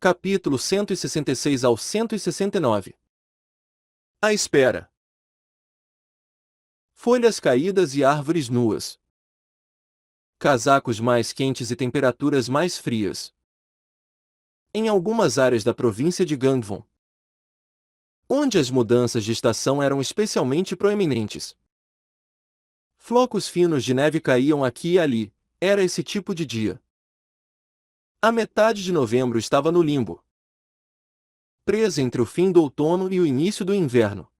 Capítulo 166 ao 169. A espera. Folhas caídas e árvores nuas. Casacos mais quentes e temperaturas mais frias. Em algumas áreas da província de Gangwon, onde as mudanças de estação eram especialmente proeminentes, flocos finos de neve caíam aqui e ali. Era esse tipo de dia. A metade de novembro estava no limbo, presa entre o fim do outono e o início do inverno.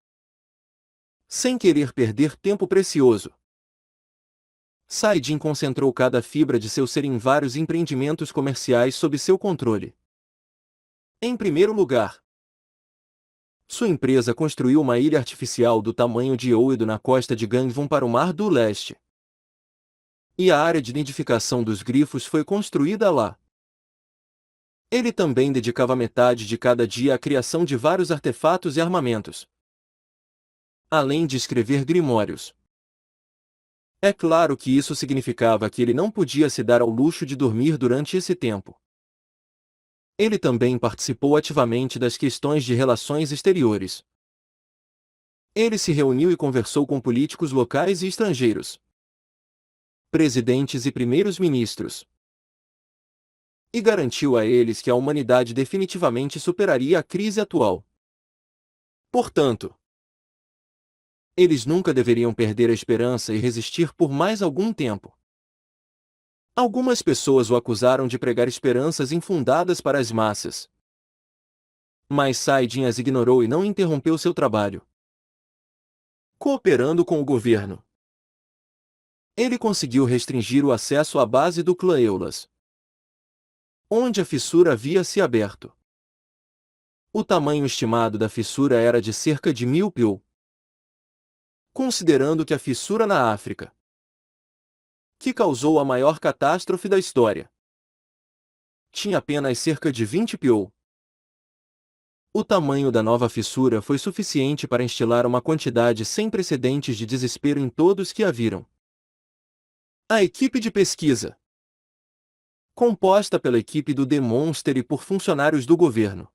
Sem querer perder tempo precioso, Saidin concentrou cada fibra de seu ser em vários empreendimentos comerciais sob seu controle. Em primeiro lugar, sua empresa construiu uma ilha artificial do tamanho de Oedo na costa de Gangwon para o Mar do Leste. E a área de nidificação dos grifos foi construída lá. Ele também dedicava metade de cada dia à criação de vários artefatos e armamentos, além de escrever grimórios. É claro que isso significava que ele não podia se dar ao luxo de dormir durante esse tempo. Ele também participou ativamente das questões de relações exteriores. Ele se reuniu e conversou com políticos locais e estrangeiros, presidentes e primeiros-ministros, e garantiu a eles que a humanidade definitivamente superaria a crise atual. Portanto, eles nunca deveriam perder a esperança e resistir por mais algum tempo. Algumas pessoas o acusaram de pregar esperanças infundadas para as massas. Mas Saidin as ignorou e não interrompeu seu trabalho. Cooperando com o governo, ele conseguiu restringir o acesso à base do clã Eulas, onde a fissura havia se aberto. O tamanho estimado da fissura era de cerca de 1000 piu. Considerando que a fissura na África, que causou a maior catástrofe da história, tinha apenas cerca de 20 piu. O tamanho da nova fissura foi suficiente para instilar uma quantidade sem precedentes de desespero em todos que a viram. A equipe de pesquisa, composta pela equipe do The Monster e por funcionários do governo,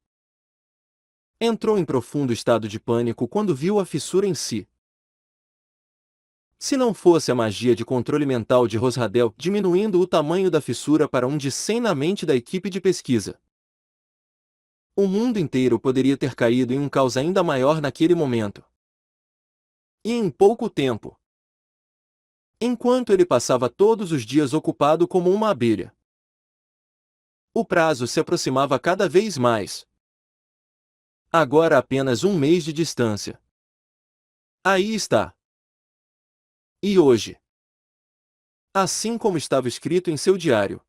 entrou em profundo estado de pânico quando viu a fissura em si. Se não fosse a magia de controle mental de Rosradel diminuindo o tamanho da fissura para um de 100 na mente da equipe de pesquisa, o mundo inteiro poderia ter caído em um caos ainda maior naquele momento. E em pouco tempo, enquanto ele passava todos os dias ocupado como uma abelha, o prazo se aproximava cada vez mais. Agora apenas um mês de distância. Aí está. E hoje, assim como estava escrito em seu diário,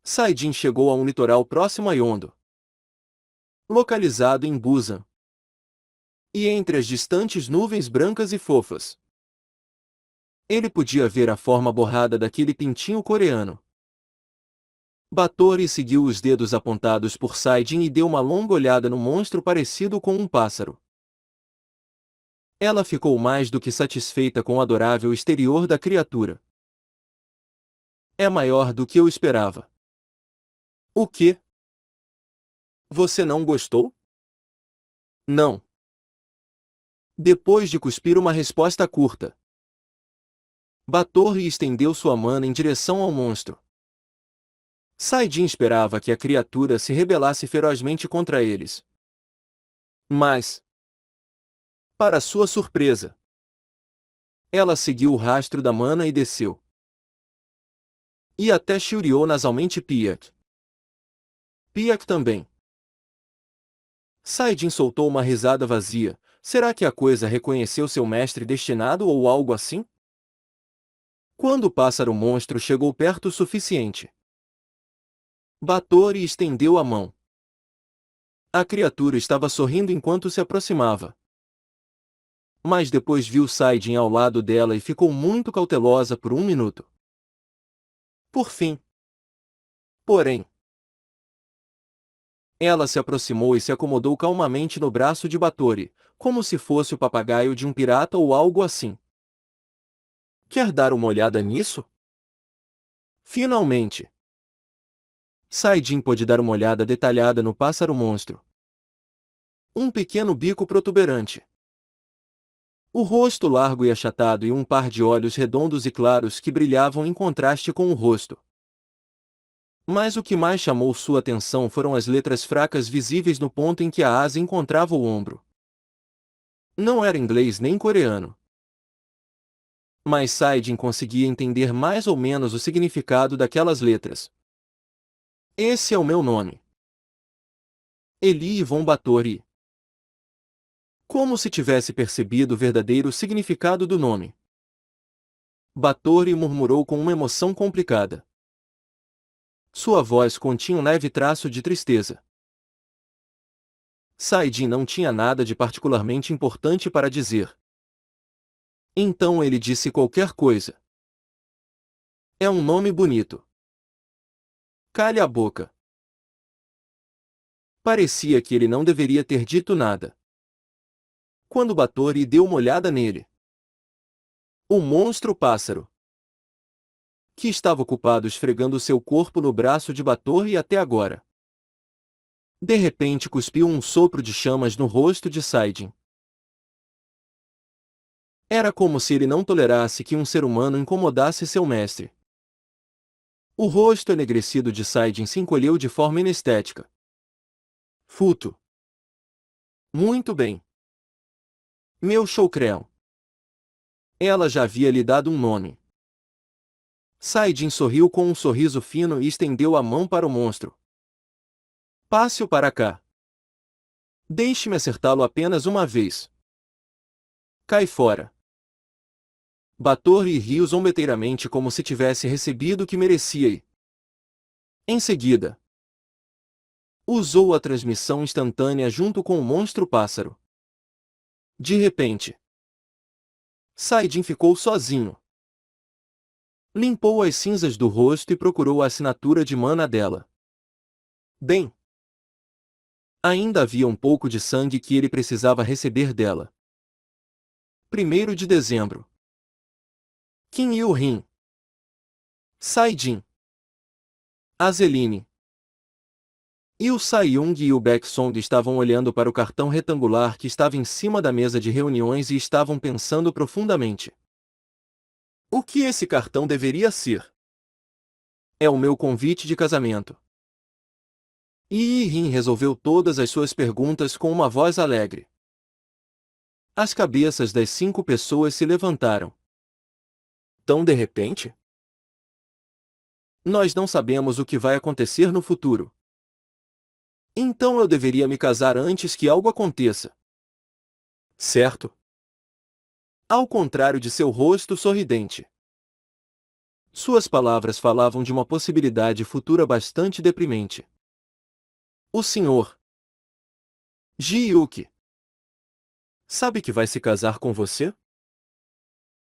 Saidin chegou a um litoral próximo a Yondo, localizado em Busan. E entre as distantes nuvens brancas e fofas, ele podia ver a forma borrada daquele pintinho coreano. Batory seguiu os dedos apontados por Saidin e deu uma longa olhada no monstro parecido com um pássaro. Ela ficou mais do que satisfeita com o adorável exterior da criatura. É maior do que eu esperava. O quê? Você não gostou? Não. Depois de cuspir uma resposta curta, Batory estendeu sua mão em direção ao monstro. Saidin esperava que a criatura se rebelasse ferozmente contra eles. Mas, para sua surpresa, ela seguiu o rastro da mana e desceu. E até churiou nasalmente Piak. Piak também. Saidin soltou uma risada vazia. Será que a coisa reconheceu seu mestre destinado ou algo assim? Quando o pássaro monstro chegou perto o suficiente, Batory estendeu a mão. A criatura estava sorrindo enquanto se aproximava. Mas depois viu Saidin ao lado dela e ficou muito cautelosa por um minuto. Por fim, porém, ela se aproximou e se acomodou calmamente no braço de Batory, como se fosse o papagaio de um pirata ou algo assim. Quer dar uma olhada nisso? Finalmente, Saidin pôde dar uma olhada detalhada no pássaro-monstro. Um pequeno bico protuberante. O rosto largo e achatado e um par de olhos redondos e claros que brilhavam em contraste com o rosto. Mas o que mais chamou sua atenção foram as letras fracas visíveis no ponto em que a asa encontrava o ombro. Não era inglês nem coreano. Mas Saidin conseguia entender mais ou menos o significado daquelas letras. Esse é o meu nome. Eli Von Batory. Como se tivesse percebido o verdadeiro significado do nome. Batory murmurou com uma emoção complicada. Sua voz continha um leve traço de tristeza. Saidin não tinha nada de particularmente importante para dizer. Então ele disse qualquer coisa. É um nome bonito. Cale a boca. Parecia que ele não deveria ter dito nada. Quando Batory deu uma olhada nele. O monstro pássaro, que estava ocupado esfregando seu corpo no braço de Batory até agora. De repente cuspiu um sopro de chamas no rosto de Saidin. Era como se ele não tolerasse que um ser humano incomodasse seu mestre. O rosto enegrecido de Saidin se encolheu de forma inestética. Futo. Muito bem. Meu Shoucreon. Ela já havia lhe dado um nome. Saidin sorriu com um sorriso fino e estendeu a mão para o monstro. Passe-o para cá. Deixe-me acertá-lo apenas uma vez. Cai fora. Batory riu zombeteiramente como se tivesse recebido o que merecia e, em seguida, usou a transmissão instantânea junto com o monstro pássaro. De repente, Saidin ficou sozinho. Limpou as cinzas do rosto e procurou a assinatura de mana dela. Bem, ainda havia um pouco de sangue que ele precisava receber dela. 1º de dezembro. Kim Il-rin. Saidin. Azeline. Il Sa-young e o Baek-song estavam olhando para o cartão retangular que estava em cima da mesa de reuniões e estavam pensando profundamente. O que esse cartão deveria ser? É o meu convite de casamento. Yi-rin resolveu todas as suas perguntas com uma voz alegre. As cabeças das 5 pessoas se levantaram. Tão de repente? Nós não sabemos o que vai acontecer no futuro. Então eu deveria me casar antes que algo aconteça. Certo? Ao contrário de seu rosto sorridente. Suas palavras falavam de uma possibilidade futura bastante deprimente. O senhor Ji-yuki sabe que vai se casar com você?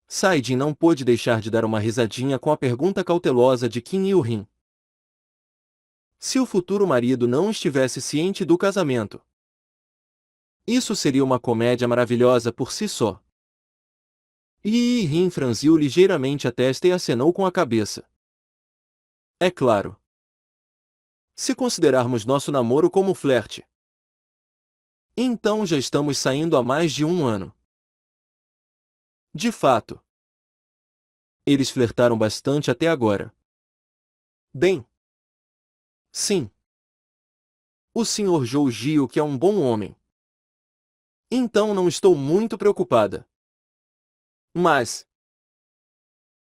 Saidin não pôde deixar de dar uma risadinha com a pergunta cautelosa de Kim Il-rin. Se o futuro marido não estivesse ciente do casamento, isso seria uma comédia maravilhosa por si só. Yi-rin franziu ligeiramente a testa e acenou com a cabeça. É claro. Se considerarmos nosso namoro como flerte, então já estamos saindo há mais de um ano. De fato, eles flertaram bastante até agora. Bem, sim. O Sr. Zhou Jio que é um bom homem. Então não estou muito preocupada. Mas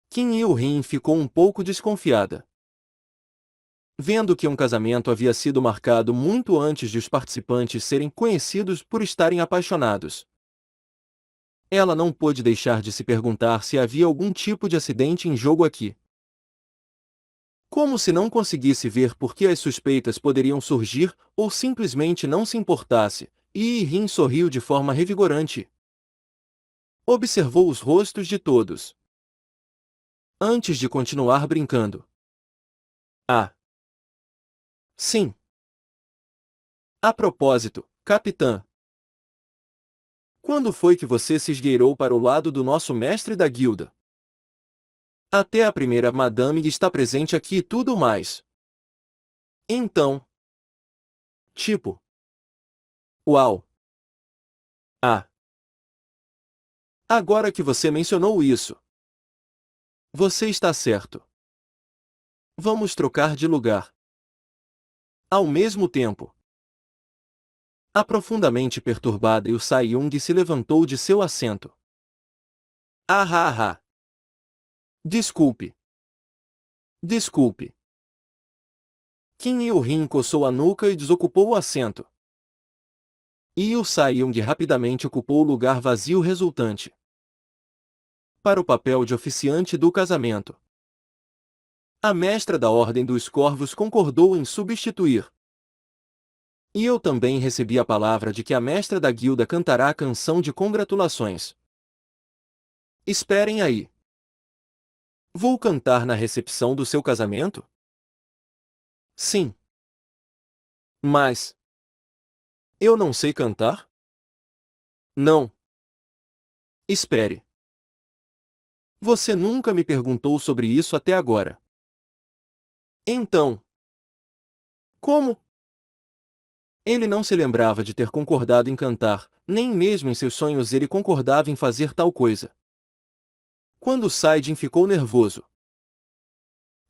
Kim Il-rin ficou um pouco desconfiada. Vendo que um casamento havia sido marcado muito antes de os participantes serem conhecidos por estarem apaixonados, ela não pôde deixar de se perguntar se havia algum tipo de acidente em jogo aqui. Como se não conseguisse ver por que as suspeitas poderiam surgir, ou simplesmente não se importasse, Yi-rin sorriu de forma revigorante. Observou os rostos de todos, antes de continuar brincando. Ah! Sim. A propósito, capitã. Quando foi que você se esgueirou para o lado do nosso mestre da guilda? Até a primeira madame está presente aqui e tudo mais. Então, tipo, uau! Ah, agora que você mencionou isso, você está certo. Vamos trocar de lugar. Ao mesmo tempo, a profundamente perturbada Yu Sai-Young se levantou de seu assento. Ah, ah, ah. Desculpe. Desculpe. Kim Il-rin coçou a nuca e desocupou o assento. Yu Sai-Young rapidamente ocupou o lugar vazio resultante. Para o papel de oficiante do casamento. A mestra da Ordem dos Corvos concordou em substituir. E eu também recebi a palavra de que a mestra da guilda cantará a canção de congratulações. Esperem aí. Vou cantar na recepção do seu casamento? Sim. Mas eu não sei cantar? Não. Espere. Você nunca me perguntou sobre isso até agora. Então, como? Ele não se lembrava de ter concordado em cantar, nem mesmo em seus sonhos ele concordava em fazer tal coisa. Quando Saidin ficou nervoso,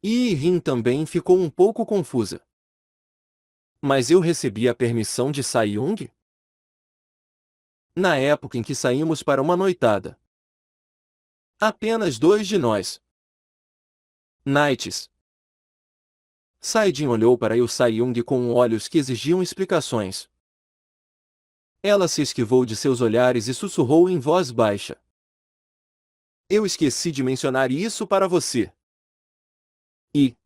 e Rin também ficou um pouco confusa. Mas eu recebi a permissão de Sai-Young? Na época em que saímos para uma noitada. Apenas dois de nós. Knights. Saidin olhou para Yu Sai-Young com olhos que exigiam explicações. Ela se esquivou de seus olhares e sussurrou em voz baixa. Eu esqueci de mencionar isso para você. E...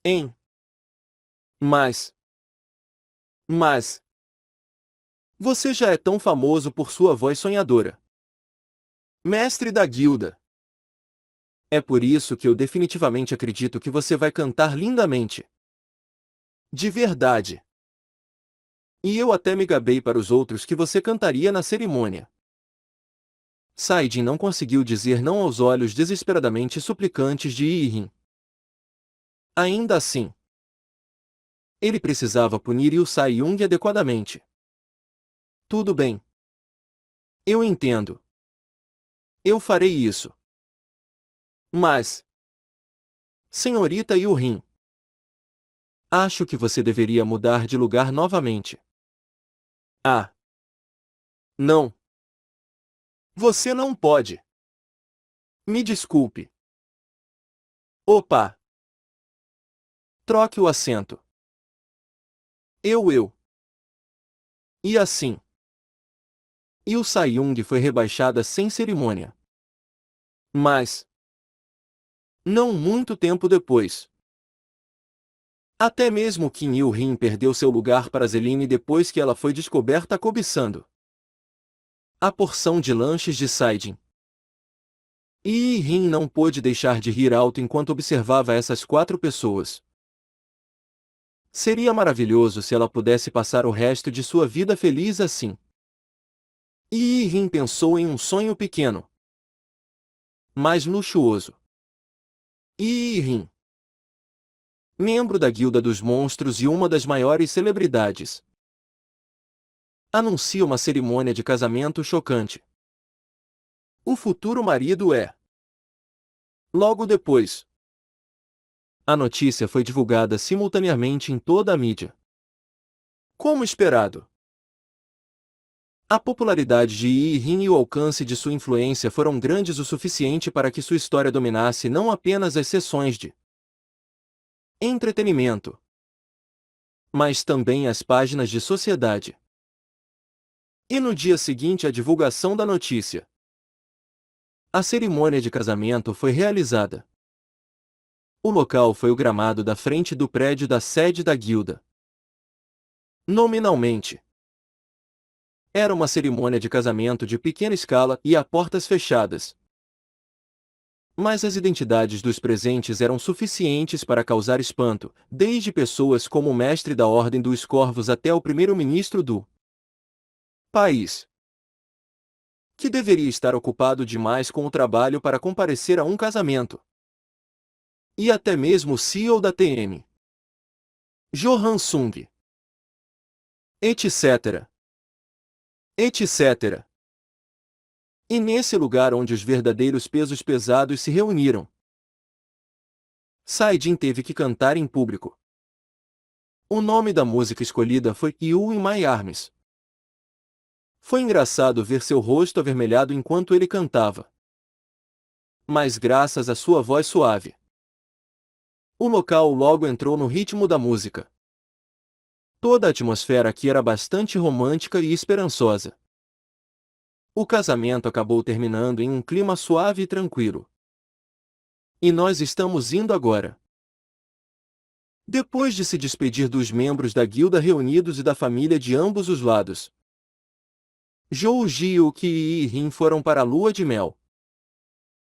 Em... Mas... Você já é tão famoso por sua voz sonhadora. Mestre da guilda. É por isso que eu definitivamente acredito que você vai cantar lindamente. De verdade. E eu até me gabei para os outros que você cantaria na cerimônia. Saidin não conseguiu dizer não aos olhos desesperadamente suplicantes de Yi-Rin. Ainda assim, ele precisava punir Yu Sai-Young adequadamente. Tudo bem. Eu entendo. Eu farei isso. Mas, senhorita Yu-Rin, acho que você deveria mudar de lugar novamente. Ah. Não. Você não pode. Me desculpe. Opa. Troque o assento. Eu. E assim. Yu Sai-Young foi rebaixada sem cerimônia. Mas, não muito tempo depois. Até mesmo Kim Il-rin perdeu seu lugar para Zeline depois que ela foi descoberta cobiçando a porção de lanches de Saidin. E Yi-Rin não pôde deixar de rir alto enquanto observava essas quatro pessoas. Seria maravilhoso se ela pudesse passar o resto de sua vida feliz assim. E Yi-Rin pensou em um sonho pequeno, mas luxuoso. Yi-Rin, membro da Guilda dos Monstros e uma das maiores celebridades, anuncia uma cerimônia de casamento chocante. O futuro marido é. Logo depois, a notícia foi divulgada simultaneamente em toda a mídia. Como esperado, a popularidade de Yi-Rin e o alcance de sua influência foram grandes o suficiente para que sua história dominasse não apenas as sessões de entretenimento, mas também as páginas de sociedade. E no dia seguinte à divulgação da notícia, a cerimônia de casamento foi realizada. O local foi o gramado da frente do prédio da sede da guilda. Nominalmente, era uma cerimônia de casamento de pequena escala e a portas fechadas. Mas as identidades dos presentes eram suficientes para causar espanto, desde pessoas como o mestre da Ordem dos Corvos até o primeiro-ministro do país, que deveria estar ocupado demais com o trabalho para comparecer a um casamento. E até mesmo o CEO da TM. Johan Sung, etc. etc. E nesse lugar onde os verdadeiros pesos pesados se reuniram, Saidin teve que cantar em público. O nome da música escolhida foi You in My Arms. Foi engraçado ver seu rosto avermelhado enquanto ele cantava. Mas graças à sua voz suave, o local logo entrou no ritmo da música. Toda a atmosfera aqui era bastante romântica e esperançosa. O casamento acabou terminando em um clima suave e tranquilo. E nós estamos indo agora. Depois de se despedir dos membros da guilda reunidos e da família de ambos os lados, Zhou Ji-yuki e Yi-rin foram para a lua de mel.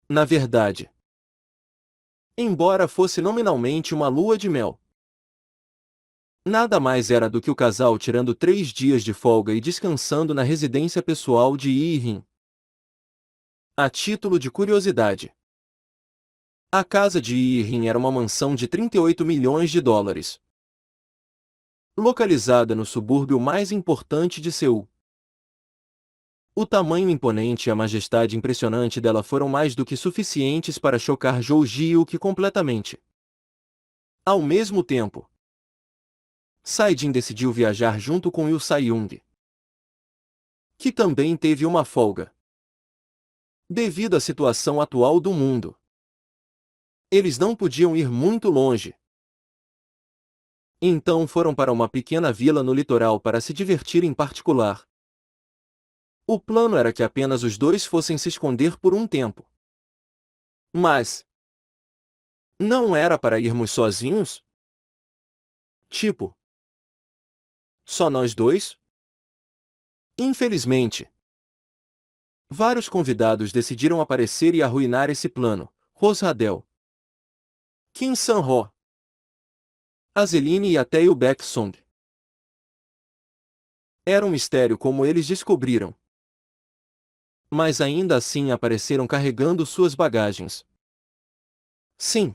Na verdade, embora fosse nominalmente uma lua de mel, nada mais era do que o casal tirando 3 dias de folga e descansando na residência pessoal de Yi-rin. A título de curiosidade, a casa de Yi-rin era uma mansão de 38 milhões de dólares, localizada no subúrbio mais importante de Seul. O tamanho imponente e a majestade impressionante dela foram mais do que suficientes para chocar Zhou Ji-yuki completamente. Ao mesmo tempo, Saidin decidiu viajar junto com Yu Sai-young, que também teve uma folga. Devido à situação atual do mundo, eles não podiam ir muito longe. Então foram para uma pequena vila no litoral para se divertir em particular. O plano era que apenas os dois fossem se esconder por um tempo. Mas não era para irmos sozinhos? Tipo, só nós dois? Infelizmente, vários convidados decidiram aparecer e arruinar esse plano. Rosradel, Kim San-ho, Azeline e até Yu Baek-song. Era um mistério como eles descobriram. Mas ainda assim apareceram carregando suas bagagens. Sim.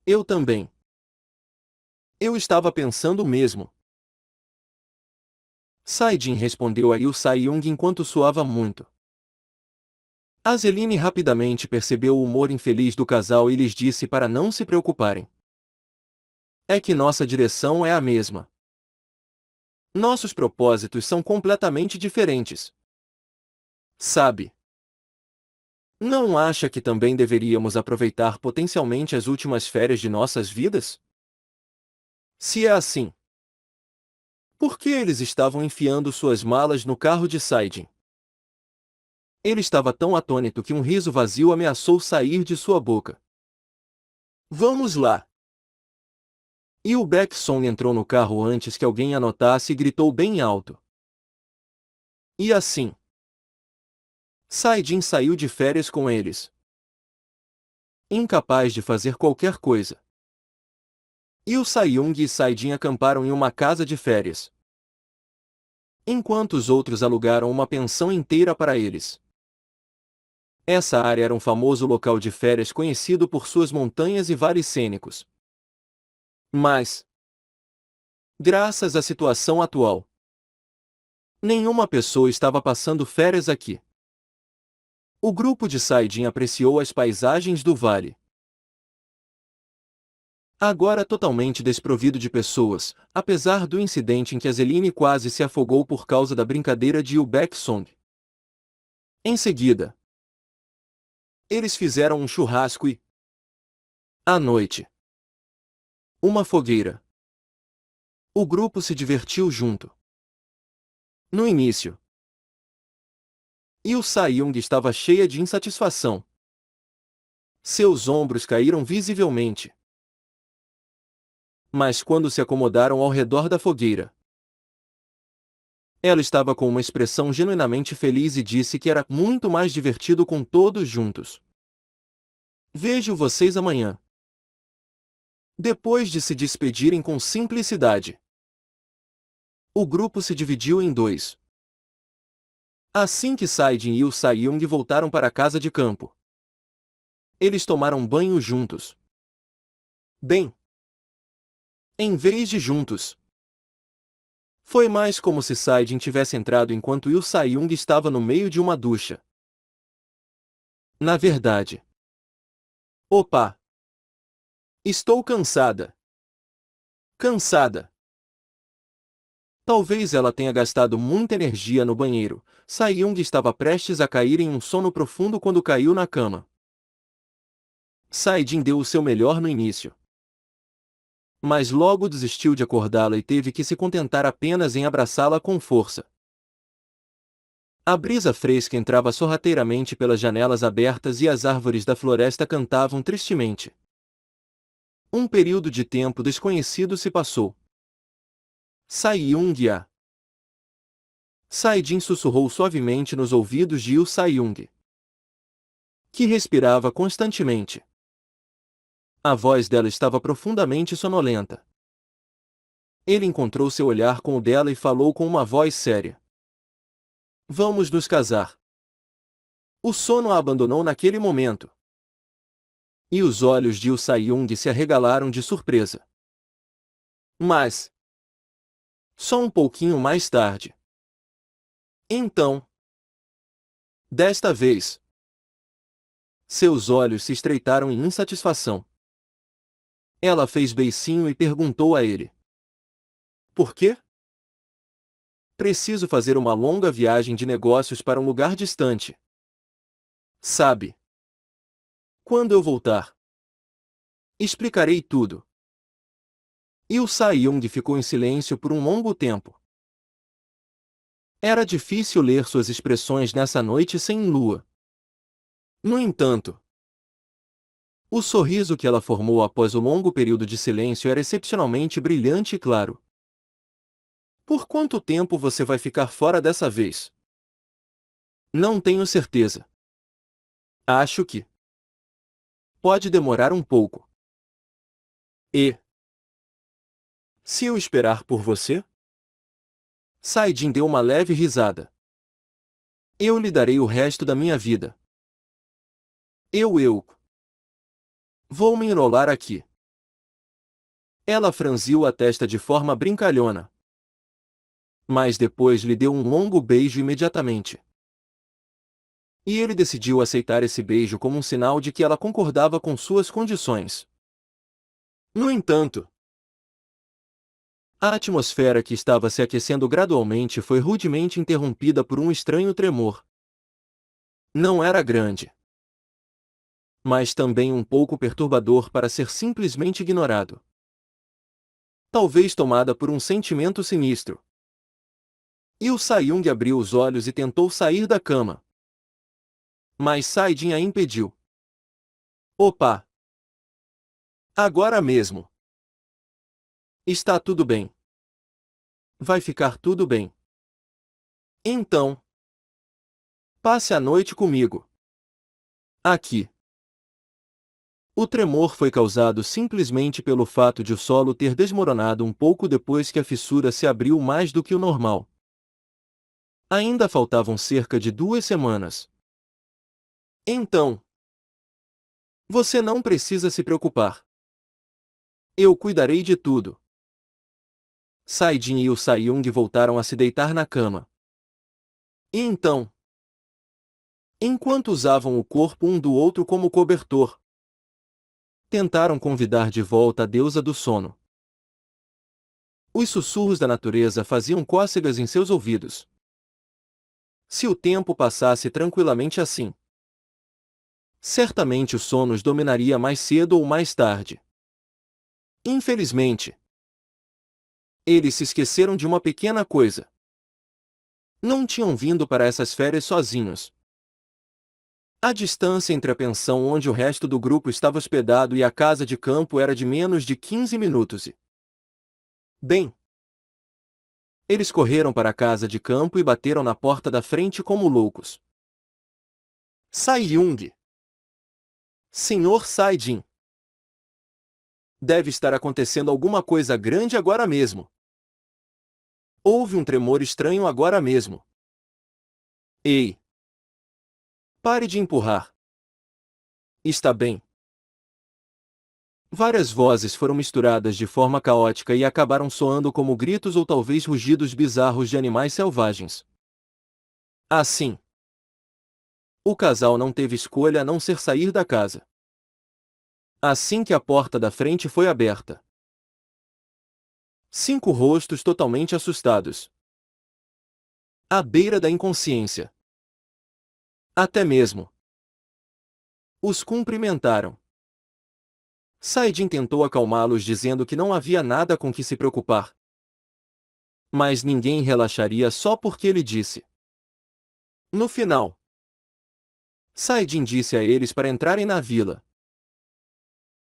Eu também. Eu estava pensando o mesmo. Saidin respondeu a Yu Sai-young enquanto suava muito. Azeline rapidamente percebeu o humor infeliz do casal e lhes disse para não se preocuparem. É que nossa direção é a mesma. Nossos propósitos são completamente diferentes. Sabe? Não acha que também deveríamos aproveitar potencialmente as últimas férias de nossas vidas? Se é assim, por que eles estavam enfiando suas malas no carro de Saidin? Ele estava tão atônito que um riso vazio ameaçou sair de sua boca. Vamos lá! E o Baek-song entrou no carro antes que alguém a notasse e gritou bem alto. E assim, Saidin saiu de férias com eles. Incapaz de fazer qualquer coisa. Yu Sai-young e Saidin acamparam em uma casa de férias, enquanto os outros alugaram uma pensão inteira para eles. Essa área era um famoso local de férias conhecido por suas montanhas e vales cênicos. Mas, graças à situação atual, nenhuma pessoa estava passando férias aqui. O grupo de Saidin apreciou as paisagens do vale. Agora totalmente desprovido de pessoas, apesar do incidente em que Azeline quase se afogou por causa da brincadeira de Yu Baek-song. Em seguida, eles fizeram um churrasco e, à noite, uma fogueira. O grupo se divertiu junto. No início, Yu Sai-young estava cheia de insatisfação. Seus ombros caíram visivelmente. Mas quando se acomodaram ao redor da fogueira, ela estava com uma expressão genuinamente feliz e disse que era muito mais divertido com todos juntos. Vejo vocês amanhã. Depois de se despedirem com simplicidade, o grupo se dividiu em dois. Assim que Saidin e Yu Sai-young voltaram para a casa de campo, eles tomaram banho juntos. Bem, em vez de juntos. Foi mais como se Saidin tivesse entrado enquanto Yu Sai-young estava no meio de uma ducha. Na verdade. Opa! Estou cansada. Cansada. Talvez ela tenha gastado muita energia no banheiro. Sai-young estava prestes a cair em um sono profundo quando caiu na cama. Saidin deu o seu melhor no início. Mas logo desistiu de acordá-la e teve que se contentar apenas em abraçá-la com força. A brisa fresca entrava sorrateiramente pelas janelas abertas e as árvores da floresta cantavam tristemente. Um período de tempo desconhecido se passou. Sai-young-a. Saidin sussurrou suavemente nos ouvidos de Yu Sai-young, que respirava constantemente. A voz dela estava profundamente sonolenta. Ele encontrou seu olhar com o dela e falou com uma voz séria. Vamos nos casar. O sono a abandonou naquele momento. E os olhos de Yu Sai-young se arregalaram de surpresa. Mas... só um pouquinho mais tarde. Então... desta vez... seus olhos se estreitaram em insatisfação. Ela fez beicinho e perguntou a ele. Por quê? Preciso fazer uma longa viagem de negócios para um lugar distante. Sabe? Quando eu voltar, explicarei tudo. Yu Sai-young ficou em silêncio por um longo tempo. Era difícil ler suas expressões nessa noite sem lua. No entanto, o sorriso que ela formou após o longo período de silêncio era excepcionalmente brilhante e claro. Por quanto tempo você vai ficar fora dessa vez? Não tenho certeza. Acho que pode demorar um pouco. E se eu esperar por você? Saidin deu uma leve risada. Eu lhe darei o resto da minha vida. Eu vou me enrolar aqui. Ela franziu a testa de forma brincalhona. Mas depois lhe deu um longo beijo imediatamente. E ele decidiu aceitar esse beijo como um sinal de que ela concordava com suas condições. No entanto, a atmosfera que estava se aquecendo gradualmente foi rudemente interrompida por um estranho tremor. Não era grande, mas também um pouco perturbador para ser simplesmente ignorado. Talvez tomada por um sentimento sinistro. Yu Sai-young abriu os olhos e tentou sair da cama. Mas Saidin a impediu. Opa! Agora mesmo! Está tudo bem. Vai ficar tudo bem. Então, passe a noite comigo. Aqui. O tremor foi causado simplesmente pelo fato de o solo ter desmoronado um pouco depois que a fissura se abriu mais do que o normal. Ainda faltavam cerca de 2 semanas. Então, você não precisa se preocupar. Eu cuidarei de tudo. Saidin e Yu Sai-young voltaram a se deitar na cama. E então, enquanto usavam o corpo um do outro como cobertor, tentaram convidar de volta a deusa do sono. Os sussurros da natureza faziam cócegas em seus ouvidos. Se o tempo passasse tranquilamente assim, certamente o sono os dominaria mais cedo ou mais tarde. Infelizmente, eles se esqueceram de uma pequena coisa. Não tinham vindo para essas férias sozinhos. A distância entre a pensão onde o resto do grupo estava hospedado e a casa de campo era de menos de 15 minutos e... bem, eles correram para a casa de campo e bateram na porta da frente como loucos. Sai-young! Senhor Saidin! Deve estar acontecendo alguma coisa grande agora mesmo. Houve um tremor estranho agora mesmo. Ei! Pare de empurrar. Está bem. Várias vozes foram misturadas de forma caótica e acabaram soando como gritos ou talvez rugidos bizarros de animais selvagens. Assim, o casal não teve escolha a não ser sair da casa. Assim que a porta da frente foi aberta, 5 rostos totalmente assustados, à beira da inconsciência. Até mesmo os cumprimentaram. Saidin tentou acalmá-los dizendo que não havia nada com que se preocupar. Mas ninguém relaxaria só porque ele disse. No final, Saidin disse a eles para entrarem na vila.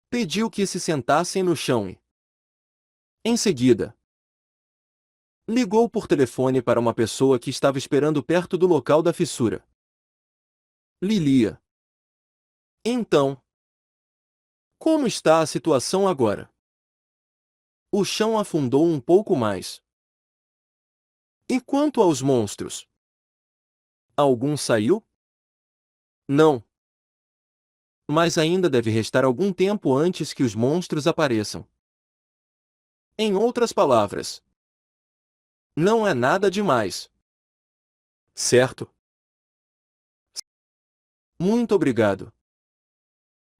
Pediu que se sentassem no chão e, em seguida, ligou por telefone para uma pessoa que estava esperando perto do local da fissura. Lilia. Então, como está a situação agora? O chão afundou um pouco mais. E quanto aos monstros? Algum saiu? Não. Mas ainda deve restar algum tempo antes que os monstros apareçam. Em outras palavras, não é nada demais. Certo? Muito obrigado.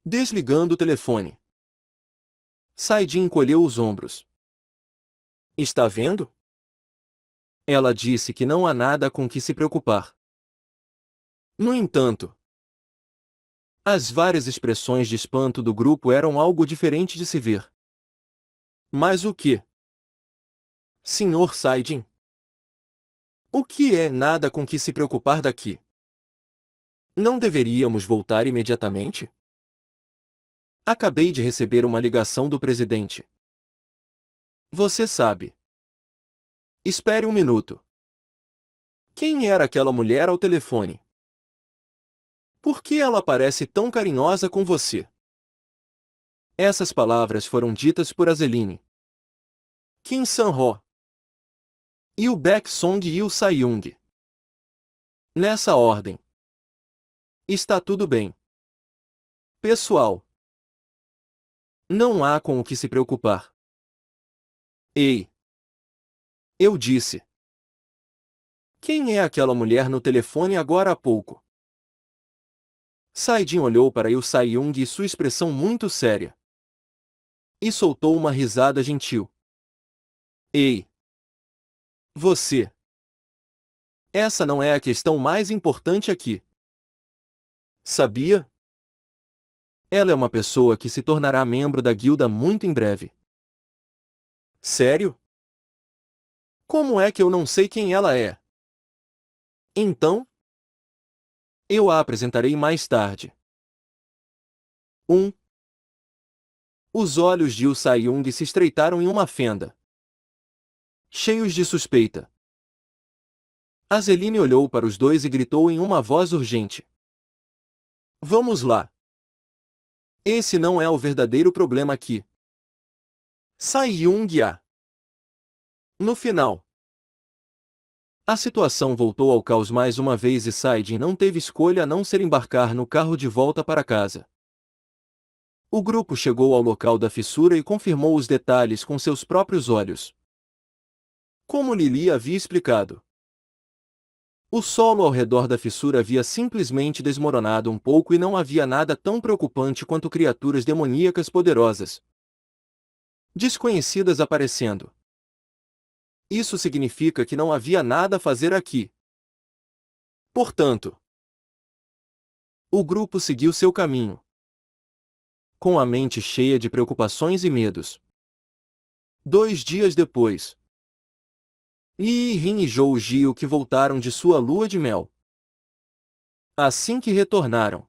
Desligando o telefone, Saidin encolheu os ombros. Está vendo? Ela disse que não há nada com que se preocupar. No entanto, as várias expressões de espanto do grupo eram algo diferente de se ver. Mas o que? Senhor Saidin? O que é nada com que se preocupar daqui? Não deveríamos voltar imediatamente? Acabei de receber uma ligação do presidente. Você sabe. Espere um minuto. Quem era aquela mulher ao telefone? Por que ela parece tão carinhosa com você? Essas palavras foram ditas por Azeline, Kim San-ho, Yu Baek-song e Yu Sa-young. Nessa ordem. Está tudo bem. Pessoal. Não há com o que se preocupar. Ei! Eu disse. Quem é aquela mulher no telefone agora há pouco? Saidin olhou para Yu Sa-young e sua expressão muito séria. E soltou uma risada gentil. Ei! Você! Essa não é a questão mais importante aqui. Sabia? Ela é uma pessoa que se tornará membro da guilda muito em breve. Sério? Como é que eu não sei quem ela é? Então? Eu a apresentarei mais tarde. 1. Os olhos de Yu Sa-young se estreitaram em uma fenda, cheios de suspeita. Azeline olhou para os dois e gritou em uma voz urgente. Vamos lá. Esse não é o verdadeiro problema aqui. Sa-young-a. No final, a situação voltou ao caos mais uma vez e Saidin não teve escolha a não ser embarcar no carro de volta para casa. O grupo chegou ao local da fissura e confirmou os detalhes com seus próprios olhos. Como Lili havia explicado, o solo ao redor da fissura havia simplesmente desmoronado um pouco e não havia nada tão preocupante quanto criaturas demoníacas poderosas, desconhecidas aparecendo. Isso significa que não havia nada a fazer aqui. Portanto, o grupo seguiu seu caminho, com a mente cheia de preocupações e medos. 2 dias depois, Li Rin e Zhou Jiu que voltaram de sua lua de mel. Assim que retornaram,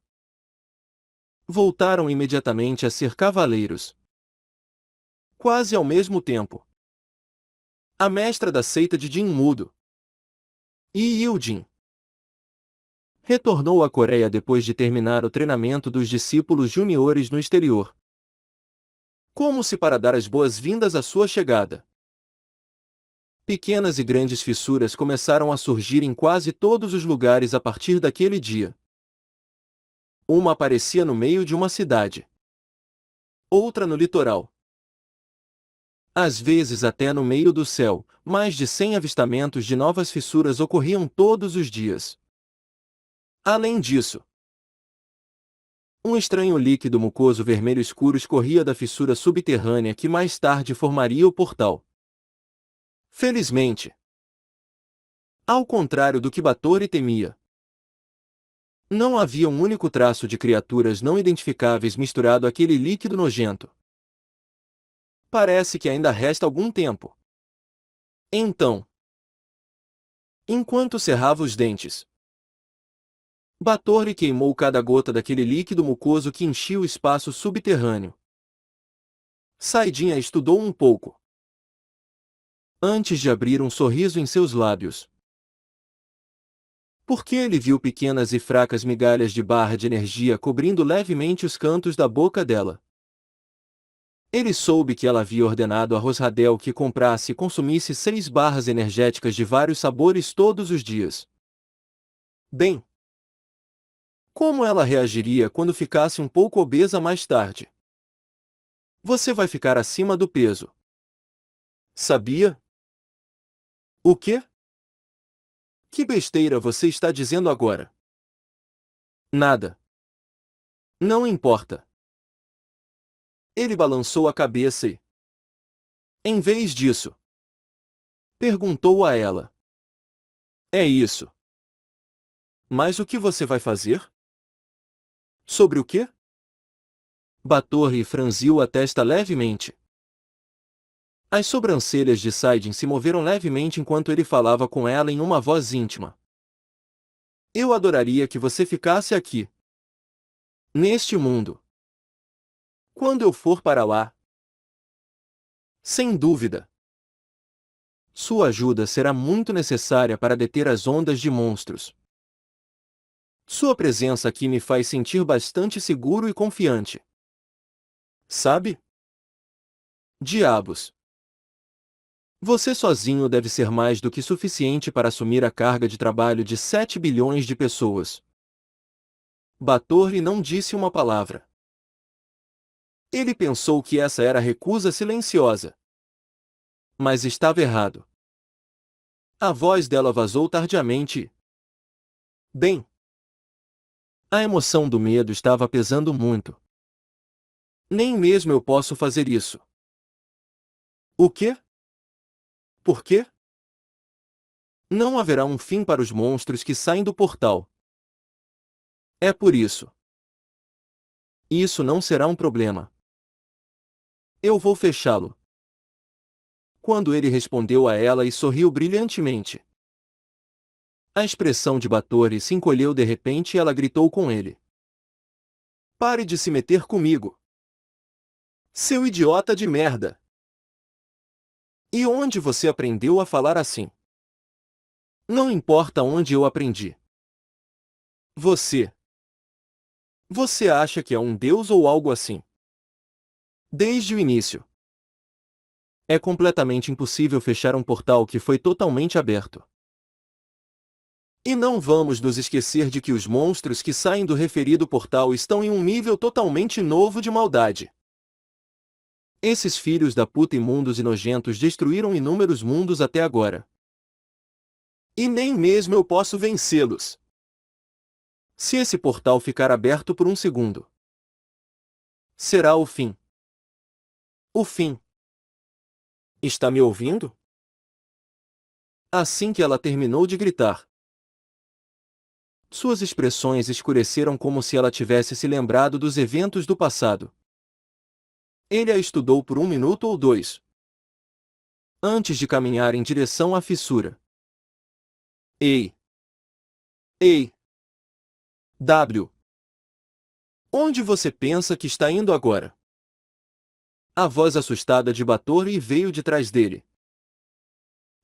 voltaram imediatamente a ser cavaleiros. Quase ao mesmo tempo, a mestra da seita de Jin Mudo, Yi Yildin, retornou à Coreia depois de terminar o treinamento dos discípulos juniores no exterior. Como-se para dar as boas-vindas à sua chegada. Pequenas e grandes fissuras começaram a surgir em quase todos os lugares a partir daquele dia. Uma aparecia no meio de uma cidade. outra no litoral. Às vezes até no meio do céu, mais de 100 avistamentos de novas fissuras ocorriam todos os dias. Além disso, um estranho líquido mucoso vermelho escuro escorria da fissura subterrânea que mais tarde formaria o portal. Felizmente, ao contrário do que Báthory temia, não havia um único traço de criaturas não identificáveis misturado àquele líquido nojento. Parece que ainda resta algum tempo. Então, enquanto cerrava os dentes, Báthory queimou cada gota daquele líquido mucoso que enchia o espaço subterrâneo. Saidinha estudou um pouco, antes de abrir um sorriso em seus lábios. Porque ele viu pequenas e fracas migalhas de barra de energia cobrindo levemente os cantos da boca dela. Ele soube que ela havia ordenado a Rosradel que comprasse e consumisse 6 barras energéticas de vários sabores todos os dias. Bem, como ela reagiria quando ficasse um pouco obesa mais tarde? Você vai ficar acima do peso. Sabia? O quê? Que besteira você está dizendo agora? Nada. Não importa. Ele balançou a cabeça e, em vez disso, perguntou a ela: É isso. Mas o que você vai fazer? Sobre o quê? Báthory franziu a testa levemente. As sobrancelhas de Saidin se moveram levemente enquanto ele falava com ela em uma voz íntima. Eu adoraria que você ficasse aqui. Neste mundo. Quando eu for para lá. Sem dúvida. Sua ajuda será muito necessária para deter as ondas de monstros. Sua presença aqui me faz sentir bastante seguro e confiante. Sabe? Diabos. Você sozinho deve ser mais do que suficiente para assumir a carga de trabalho de 7 bilhões de pessoas. Báthory não disse uma palavra. Ele pensou que essa era a recusa silenciosa. Mas estava errado. A voz dela vazou tardiamente e... Bem. A emoção do medo estava pesando muito. Nem mesmo eu posso fazer isso. O quê? Por quê? Não haverá um fim para os monstros que saem do portal. É por isso. Isso não será um problema. Eu vou fechá-lo. Quando ele respondeu a ela e sorriu brilhantemente. A expressão de Báthory se encolheu de repente e ela gritou com ele. Pare de se meter comigo. Seu idiota de merda. E onde você aprendeu a falar assim? Não importa onde eu aprendi. Você. Você acha que é um deus ou algo assim? Desde o início. É completamente impossível fechar um portal que foi totalmente aberto. E não vamos nos esquecer de que os monstros que saem do referido portal estão em um nível totalmente novo de maldade. Esses filhos da puta imundos e nojentos destruíram inúmeros mundos até agora. E nem mesmo eu posso vencê-los. Se esse portal ficar aberto por um segundo, será o fim. O fim. Está me ouvindo? Assim que ela terminou de gritar, suas expressões escureceram como se ela tivesse se lembrado dos eventos do passado. Ele a estudou por 1 minuto ou 2, antes de caminhar em direção à fissura. Ei! Ei! W! Onde você pensa que está indo agora? A voz assustada de Báthory veio de trás dele.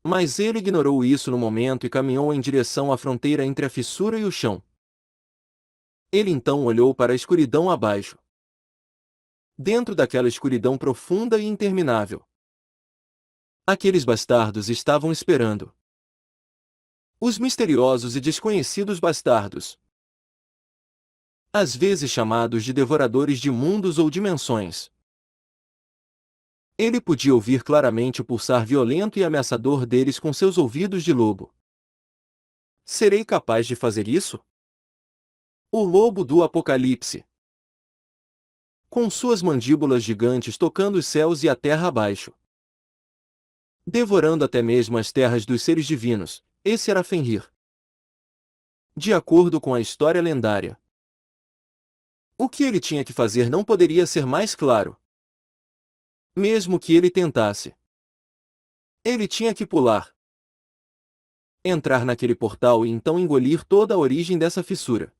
Mas ele ignorou isso no momento e caminhou em direção à fronteira entre a fissura e o chão. Ele então olhou para a escuridão abaixo. Dentro daquela escuridão profunda e interminável, aqueles bastardos estavam esperando. Os misteriosos e desconhecidos bastardos. Às vezes chamados de devoradores de mundos ou dimensões. Ele podia ouvir claramente o pulsar violento e ameaçador deles com seus ouvidos de lobo. Serei capaz de fazer isso? O lobo do Apocalipse. Com suas mandíbulas gigantes tocando os céus e a terra abaixo, devorando até mesmo as terras dos seres divinos, esse era Fenrir. De acordo com a história lendária, o que ele tinha que fazer não poderia ser mais claro. Mesmo que ele tentasse, ele tinha que pular, entrar naquele portal e então engolir toda a origem dessa fissura.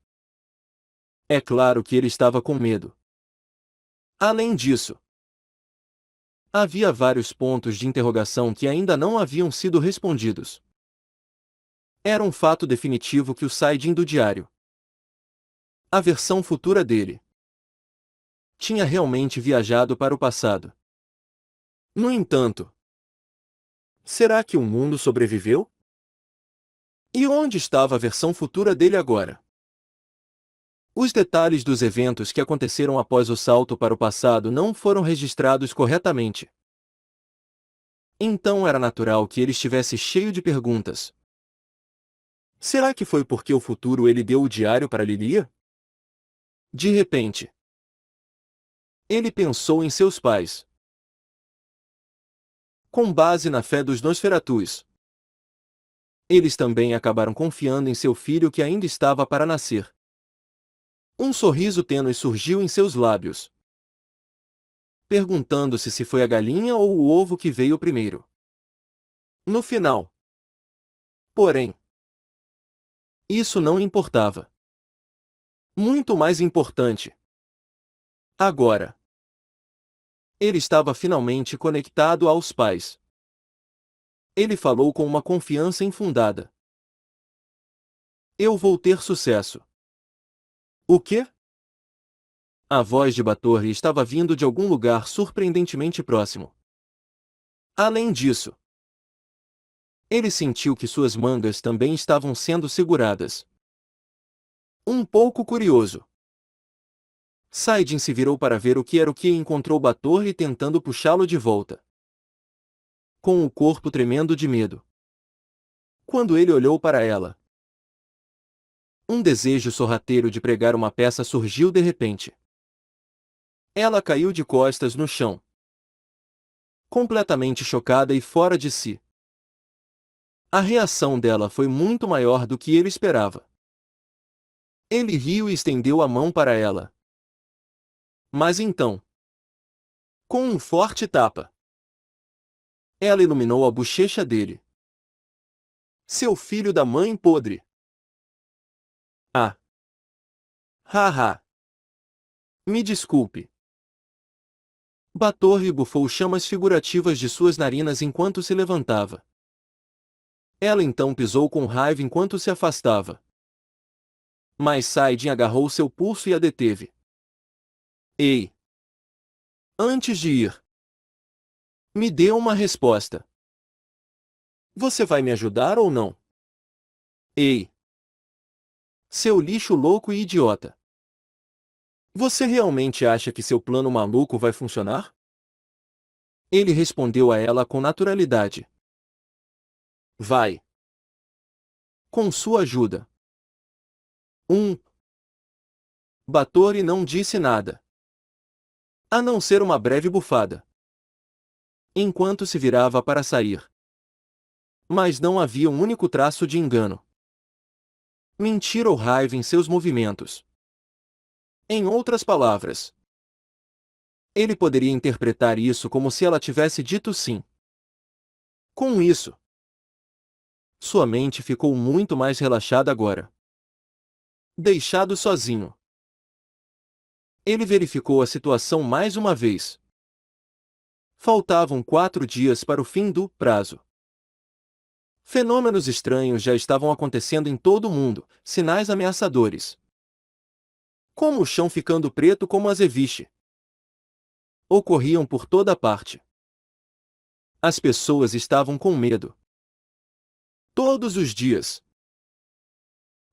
É claro que ele estava com medo. Além disso, havia vários pontos de interrogação que ainda não haviam sido respondidos. Era um fato definitivo que o Saiyajin do diário, a versão futura dele, tinha realmente viajado para o passado. No entanto, será que o mundo sobreviveu? E onde estava a versão futura dele agora? Os detalhes dos eventos que aconteceram após o salto para o passado não foram registrados corretamente. Então era natural que ele estivesse cheio de perguntas. Será que foi porque o futuro ele deu o diário para Lilia? De repente, ele pensou em seus pais. Com base na fé dos Nosferatus, eles também acabaram confiando em seu filho que ainda estava para nascer. Um sorriso tênue surgiu em seus lábios, perguntando-se se foi a galinha ou o ovo que veio primeiro. No final, porém, isso não importava. Muito mais importante. Agora, ele estava finalmente conectado aos pais. Ele falou com uma confiança infundada. Eu vou ter sucesso. O quê? A voz de Batory estava vindo de algum lugar surpreendentemente próximo. Além disso, ele sentiu que suas mangas também estavam sendo seguradas. Um pouco curioso, Saiyajin se virou para ver o que era o que e encontrou Batory tentando puxá-lo de volta, com o corpo tremendo de medo. Quando ele olhou para ela, um desejo sorrateiro de pregar uma peça surgiu de repente. Ela caiu de costas no chão, completamente chocada e fora de si. A reação dela foi muito maior do que ele esperava. Ele riu e estendeu a mão para ela. Mas então, com um forte tapa, ela iluminou a bochecha dele. Seu filho da mãe podre. Ah. Haha. Me desculpe. Batory bufou chamas figurativas de suas narinas enquanto se levantava. Ela então pisou com raiva enquanto se afastava. Mas Saiyajin agarrou seu pulso e a deteve. Ei! Antes de ir, me dê uma resposta. Você vai me ajudar ou não? Ei! Seu lixo louco e idiota! Você realmente acha que seu plano maluco vai funcionar? Ele respondeu a ela com naturalidade. Vai. Com sua ajuda. Batory não disse nada, a não ser uma breve bufada, enquanto se virava para sair. Mas não havia um único traço de engano, mentira ou raiva em seus movimentos. Em outras palavras, ele poderia interpretar isso como se ela tivesse dito sim. Com isso, sua mente ficou muito mais relaxada agora. Deixado sozinho, ele verificou a situação mais uma vez. Faltavam 4 dias para o fim do prazo. Fenômenos estranhos já estavam acontecendo em todo o mundo, sinais ameaçadores. Como o chão ficando preto como azeviche. Ocorriam por toda parte. As pessoas estavam com medo. Todos os dias,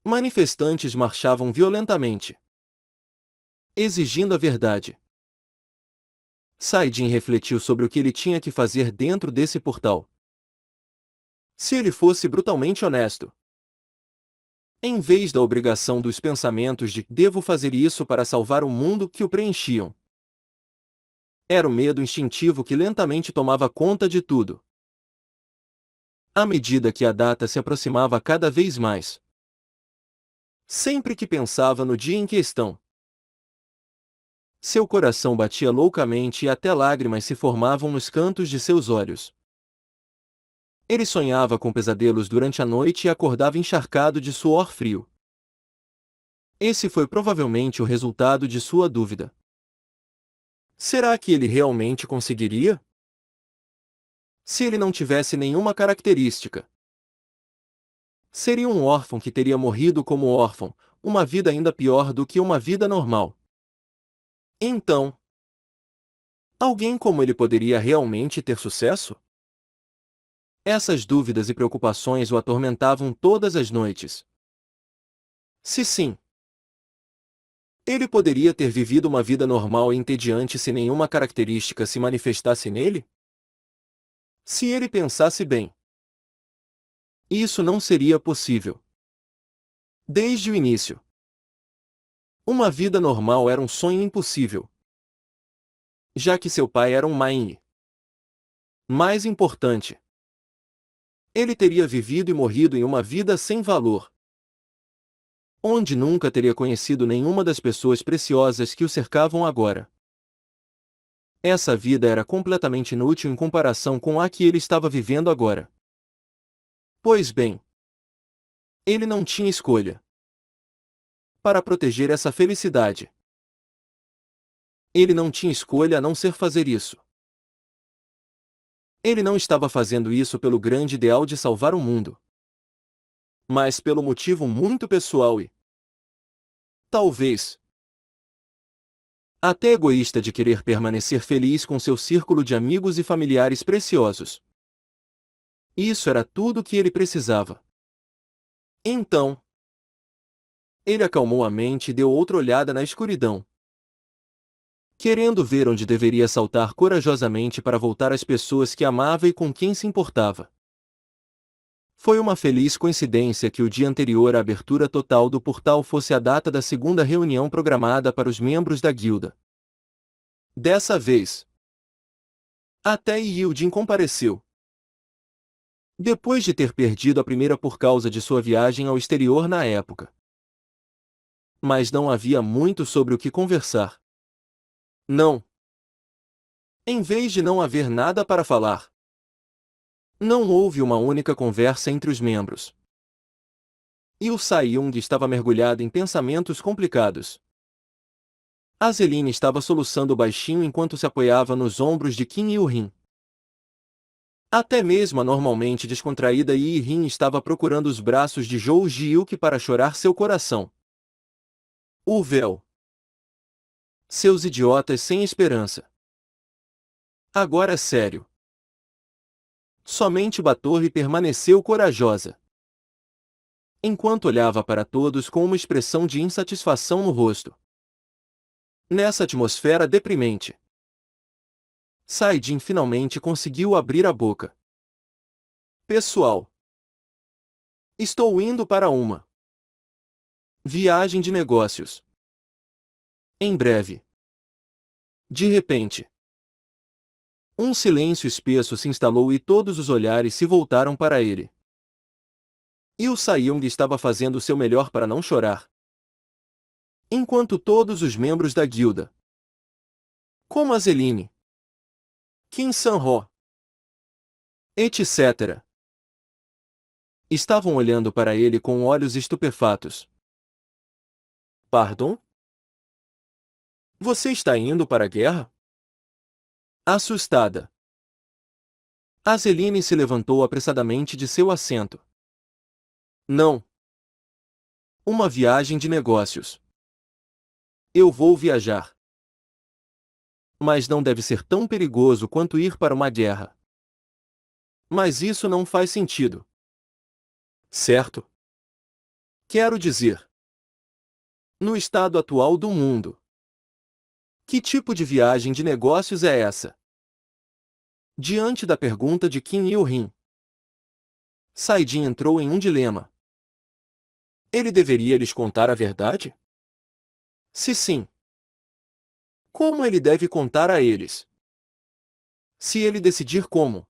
manifestantes marchavam violentamente, exigindo a verdade. Saidin refletiu sobre o que ele tinha que fazer dentro desse portal. Se ele fosse brutalmente honesto, em vez da obrigação dos pensamentos de devo fazer isso para salvar o mundo que o preenchiam, era o medo instintivo que lentamente tomava conta de tudo. À medida que a data se aproximava cada vez mais, sempre que pensava no dia em questão, seu coração batia loucamente e até lágrimas se formavam nos cantos de seus olhos. Ele sonhava com pesadelos durante a noite e acordava encharcado de suor frio. Esse foi provavelmente o resultado de sua dúvida. Será que ele realmente conseguiria? Se ele não tivesse nenhuma característica, seria um órfão que teria morrido como órfão, uma vida ainda pior do que uma vida normal. Então, alguém como ele poderia realmente ter sucesso? Essas dúvidas e preocupações o atormentavam todas as noites. Se sim, ele poderia ter vivido uma vida normal e entediante se nenhuma característica se manifestasse nele? Se ele pensasse bem, isso não seria possível. Desde o início, uma vida normal era um sonho impossível, já que seu pai era um Maine. Mais importante, ele teria vivido e morrido em uma vida sem valor, onde nunca teria conhecido nenhuma das pessoas preciosas que o cercavam agora. Essa vida era completamente inútil em comparação com a que ele estava vivendo agora. Pois bem, ele não tinha escolha para proteger essa felicidade. Ele não tinha escolha a não ser fazer isso. Ele não estava fazendo isso pelo grande ideal de salvar o mundo, mas pelo motivo muito pessoal e, talvez, até egoísta de querer permanecer feliz com seu círculo de amigos e familiares preciosos. Isso era tudo o que ele precisava. Então, ele acalmou a mente e deu outra olhada na escuridão, querendo ver onde deveria saltar corajosamente para voltar às pessoas que amava e com quem se importava. Foi uma feliz coincidência que o dia anterior à abertura total do portal fosse a data da segunda reunião programada para os membros da guilda. Dessa vez, até Yildin compareceu. Depois de ter perdido a primeira por causa de sua viagem ao exterior na época. Mas não havia muito sobre o que conversar. Não. Em vez de não haver nada para falar, não houve uma única conversa entre os membros. E o Sai-Yung estava mergulhado em pensamentos complicados. Azeline estava soluçando baixinho enquanto se apoiava nos ombros de Qin Yu-Rin. Até mesmo a normalmente descontraída Yi-Rin estava procurando os braços de Zhou Ji-Yuki para chorar seu coração. O véu. Seus idiotas sem esperança. Agora é sério. Somente Batorre permaneceu corajosa. Enquanto olhava para todos com uma expressão de insatisfação no rosto. Nessa atmosfera deprimente, Saidin finalmente conseguiu abrir a boca. Pessoal, estou indo para uma viagem de negócios. Em breve. De repente, um silêncio espesso se instalou e todos os olhares se voltaram para ele. E o Sai-Yung estava fazendo o seu melhor para não chorar. Enquanto todos os membros da guilda, como Azeline, Qin San-ho, etc., estavam olhando para ele com olhos estupefatos. Pardon? Você está indo para a guerra? Assustada, Azeline se levantou apressadamente de seu assento. Não. Uma viagem de negócios. Eu vou viajar. Mas não deve ser tão perigoso quanto ir para uma guerra. Mas isso não faz sentido. Certo? Quero dizer, no estado atual do mundo, Que tipo de viagem de negócios é essa? Diante da pergunta de Kim Il-hin, Saidin entrou em um dilema. Ele deveria lhes contar a verdade? Se sim, como ele deve contar a eles? Se ele decidir como,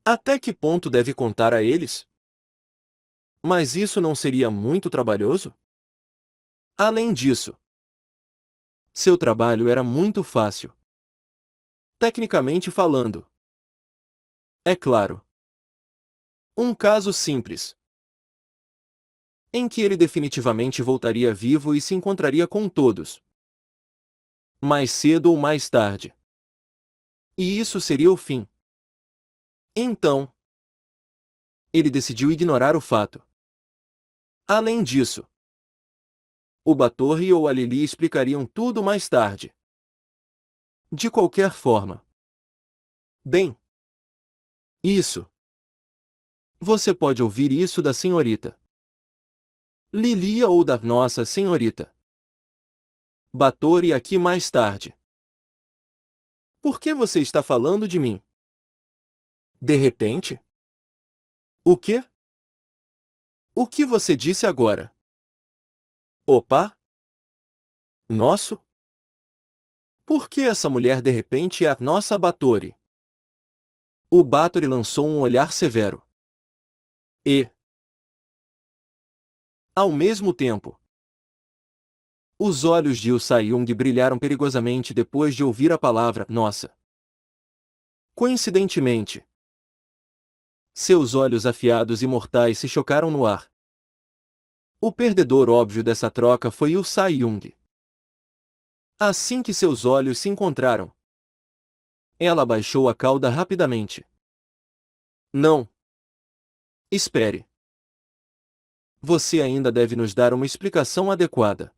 até que ponto deve contar a eles? Mas isso não seria muito trabalhoso? Além disso, seu trabalho era muito fácil. Tecnicamente falando. É claro. Um caso simples, em que ele definitivamente voltaria vivo e se encontraria com todos. Mais cedo ou mais tarde. E isso seria o fim. Então, ele decidiu ignorar o fato. Além disso, o Batorri ou a Lili explicariam tudo mais tarde. De qualquer forma. Bem, isso. Você pode ouvir isso da senhorita Lilia ou da nossa senhorita Batorri aqui mais tarde. Por que você está falando de mim? De repente? O quê? O que você disse agora? Opa? Nosso? Por que essa mulher de repente é a nossa Batorri? O Batorri lançou um olhar severo. E, ao mesmo tempo, os olhos de Yu Sai-yung brilharam perigosamente depois de ouvir a palavra nossa. Coincidentemente, seus olhos afiados e mortais se chocaram no ar. O perdedor óbvio dessa troca foi Yu Sai-yung. Assim que seus olhos se encontraram, ela abaixou a cauda rapidamente. Não. Espere. Você ainda deve nos dar uma explicação adequada.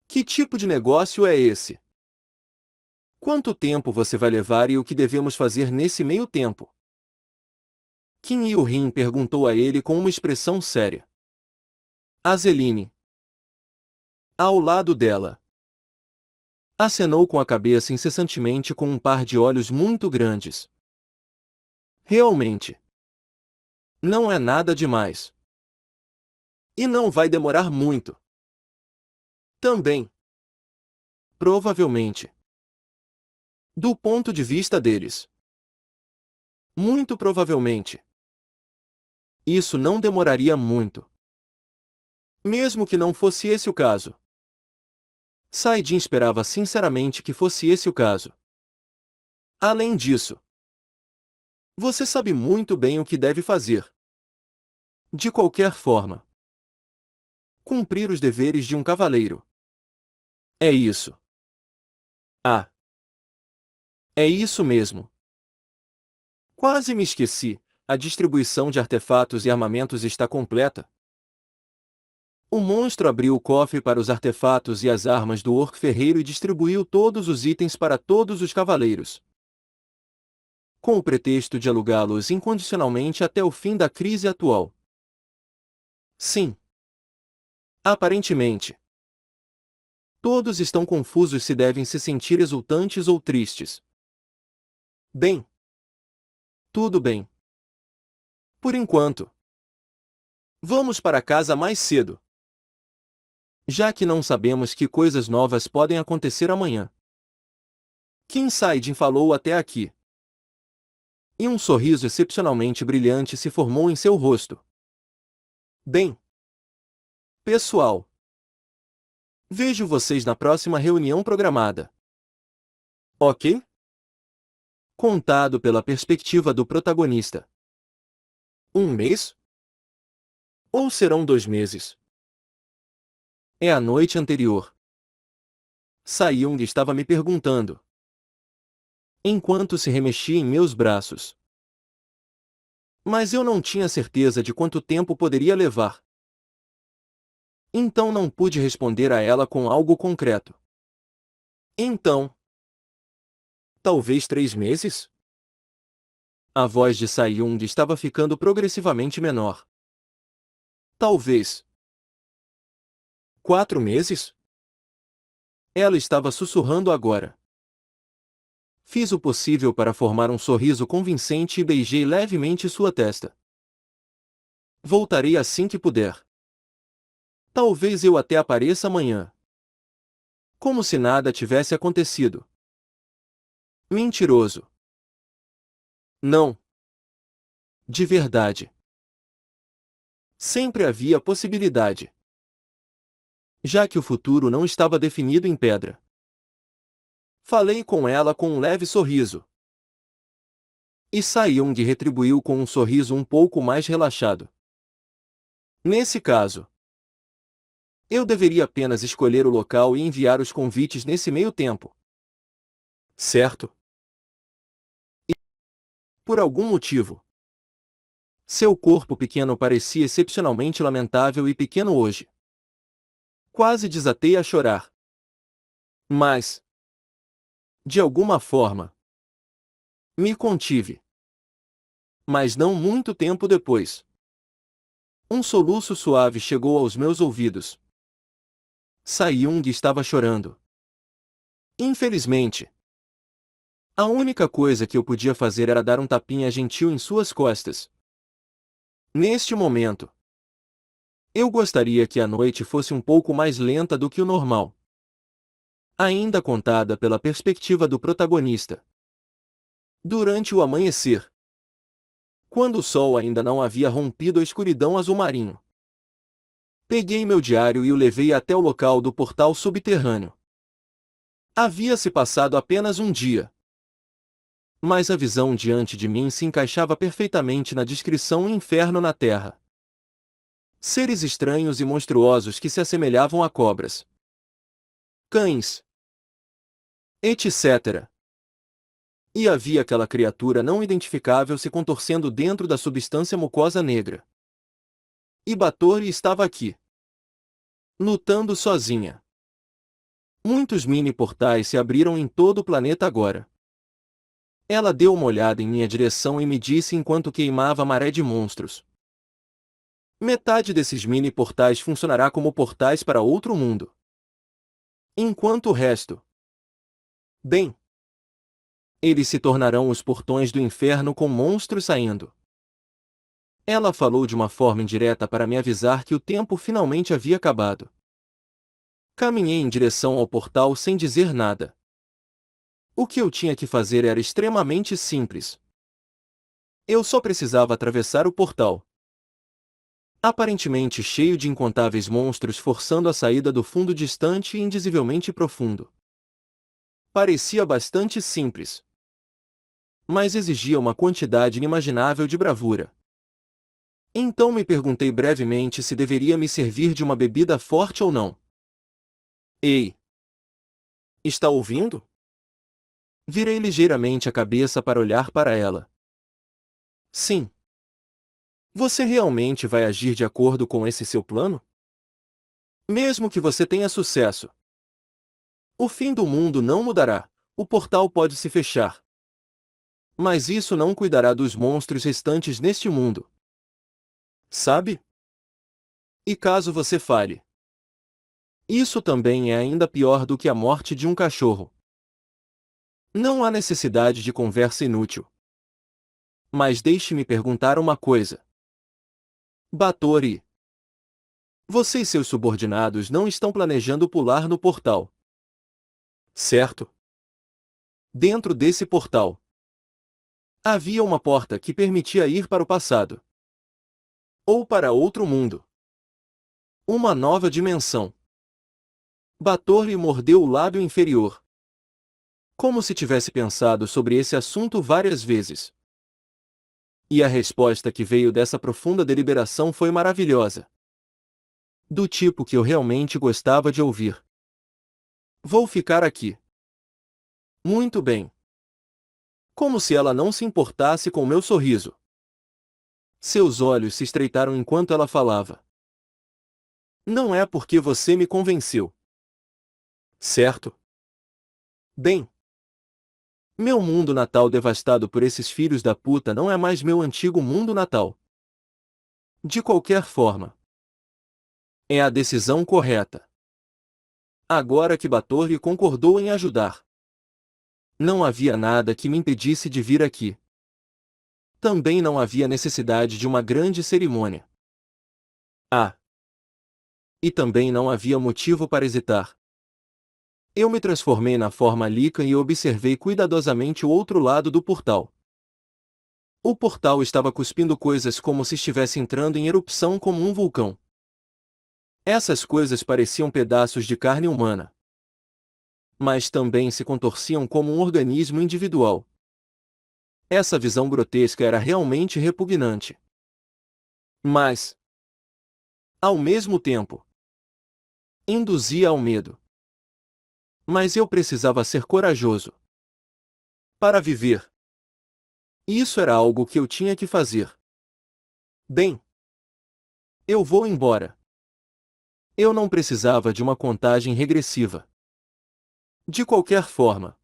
Que tipo de negócio é esse? Quanto tempo você vai levar e o que devemos fazer nesse meio tempo? Kim Il-hin perguntou a ele com uma expressão séria. Azeline, ao lado dela, acenou com a cabeça incessantemente com um par de olhos muito grandes. Realmente. Não é nada demais. E não vai demorar muito. Também. Provavelmente. Do ponto de vista deles. Muito provavelmente. Isso não demoraria muito. Mesmo que não fosse esse o caso. Saidin esperava sinceramente que fosse esse o caso. Além disso, você sabe muito bem o que deve fazer. De qualquer forma. Cumprir os deveres de um cavaleiro. É isso. Ah. É isso mesmo. Quase me esqueci. A distribuição de artefatos e armamentos está completa. O monstro abriu o cofre para os artefatos e as armas do orc ferreiro e distribuiu todos os itens para todos os cavaleiros, com o pretexto de alugá-los incondicionalmente até o fim da crise atual. Sim. Aparentemente. Todos estão confusos se devem se sentir exultantes ou tristes. Bem. Tudo bem. Por enquanto. Vamos para casa mais cedo. Já que não sabemos que coisas novas podem acontecer amanhã. Kim Saidin falou até aqui. E um sorriso excepcionalmente brilhante se formou em seu rosto. Bem. Pessoal. Vejo vocês na próxima reunião programada. Ok? Contado pela perspectiva do protagonista. Um mês? Ou serão 2 meses? É a noite anterior. Sai-yung estava me perguntando, enquanto se remexia em meus braços. Mas eu não tinha certeza de quanto tempo poderia levar. Então não pude responder a ela com algo concreto. Então, talvez 3 meses? A voz de Sai-yung estava ficando progressivamente menor. Talvez 4 meses? Ela estava sussurrando agora. Fiz o possível para formar um sorriso convincente e beijei levemente sua testa. Voltarei assim que puder. Talvez eu até apareça amanhã. Como se nada tivesse acontecido. Mentiroso. Não. De verdade. Sempre havia possibilidade. Já que o futuro não estava definido em pedra. Falei com ela com um leve sorriso. E Saiyong retribuiu com um sorriso um pouco mais relaxado. Nesse caso, eu deveria apenas escolher o local e enviar os convites nesse meio tempo. Certo? E, por algum motivo, seu corpo pequeno parecia excepcionalmente lamentável e pequeno hoje. Quase desatei a chorar. Mas, de alguma forma, me contive. Mas não muito tempo depois. Um soluço suave chegou aos meus ouvidos. Saiyong estava chorando. Infelizmente. A única coisa que eu podia fazer era dar um tapinha gentil em suas costas. Neste momento, eu gostaria que a noite fosse um pouco mais lenta do que o normal. Ainda contada pela perspectiva do protagonista. Durante o amanhecer, quando o sol ainda não havia rompido a escuridão azul marinho, peguei meu diário e o levei até o local do portal subterrâneo. Havia-se passado apenas um dia. Mas a visão diante de mim se encaixava perfeitamente na descrição inferno na Terra. Seres estranhos e monstruosos que se assemelhavam a cobras. Cães. Etc. E havia aquela criatura não identificável se contorcendo dentro da substância mucosa negra. E Batory estava aqui. Lutando sozinha. Muitos mini-portais se abriram em todo o planeta agora. Ela deu uma olhada em minha direção e me disse enquanto queimava a maré de monstros. Metade desses mini-portais funcionará como portais para outro mundo. Enquanto o resto... Bem... Eles se tornarão os portões do inferno com monstros saindo. Ela falou de uma forma indireta para me avisar que o tempo finalmente havia acabado. Caminhei em direção ao portal sem dizer nada. O que eu tinha que fazer era extremamente simples. Eu só precisava atravessar o portal. Aparentemente cheio de incontáveis monstros forçando a saída do fundo distante e indizivelmente profundo. Parecia bastante simples. Mas exigia uma quantidade inimaginável de bravura. Então me perguntei brevemente se deveria me servir de uma bebida forte ou não. Ei! Está ouvindo? Virei ligeiramente a cabeça para olhar para ela. Sim. Você realmente vai agir de acordo com esse seu plano? Mesmo que você tenha sucesso. O fim do mundo não mudará, o portal pode se fechar. Mas isso não cuidará dos monstros restantes neste mundo. Sabe? E caso você falhe? Isso também é ainda pior do que a morte de um cachorro. Não há necessidade de conversa inútil. Mas deixe-me perguntar uma coisa. Batory. Você e seus subordinados não estão planejando pular no portal. Certo? Dentro desse portal, havia uma porta que permitia ir para o passado. Ou para outro mundo. Uma nova dimensão. Batory mordeu o lábio inferior. Como se tivesse pensado sobre esse assunto várias vezes. E a resposta que veio dessa profunda deliberação foi maravilhosa. Do tipo que eu realmente gostava de ouvir. Vou ficar aqui. Muito bem. Como se ela não se importasse com meu sorriso. Seus olhos se estreitaram enquanto ela falava. Não é porque você me convenceu. Certo? Bem. Meu mundo natal devastado por esses filhos da puta não é mais meu antigo mundo natal. De qualquer forma. É a decisão correta. agora que Bator lhe concordou em ajudar. Não havia nada que me impedisse de vir aqui. Também não havia necessidade de uma grande cerimônia. E também não havia motivo para hesitar. Eu me transformei na forma líqua e observei cuidadosamente o outro lado do portal. O portal estava cuspindo coisas como se estivesse entrando em erupção como um vulcão. Essas coisas pareciam pedaços de carne humana. Mas também se contorciam como um organismo individual. Essa visão grotesca era realmente repugnante. Mas, ao mesmo tempo, induzia ao medo. Mas eu precisava ser corajoso para viver. Isso era algo que eu tinha que fazer. Bem, eu vou embora. Eu não precisava de uma contagem regressiva. De qualquer forma,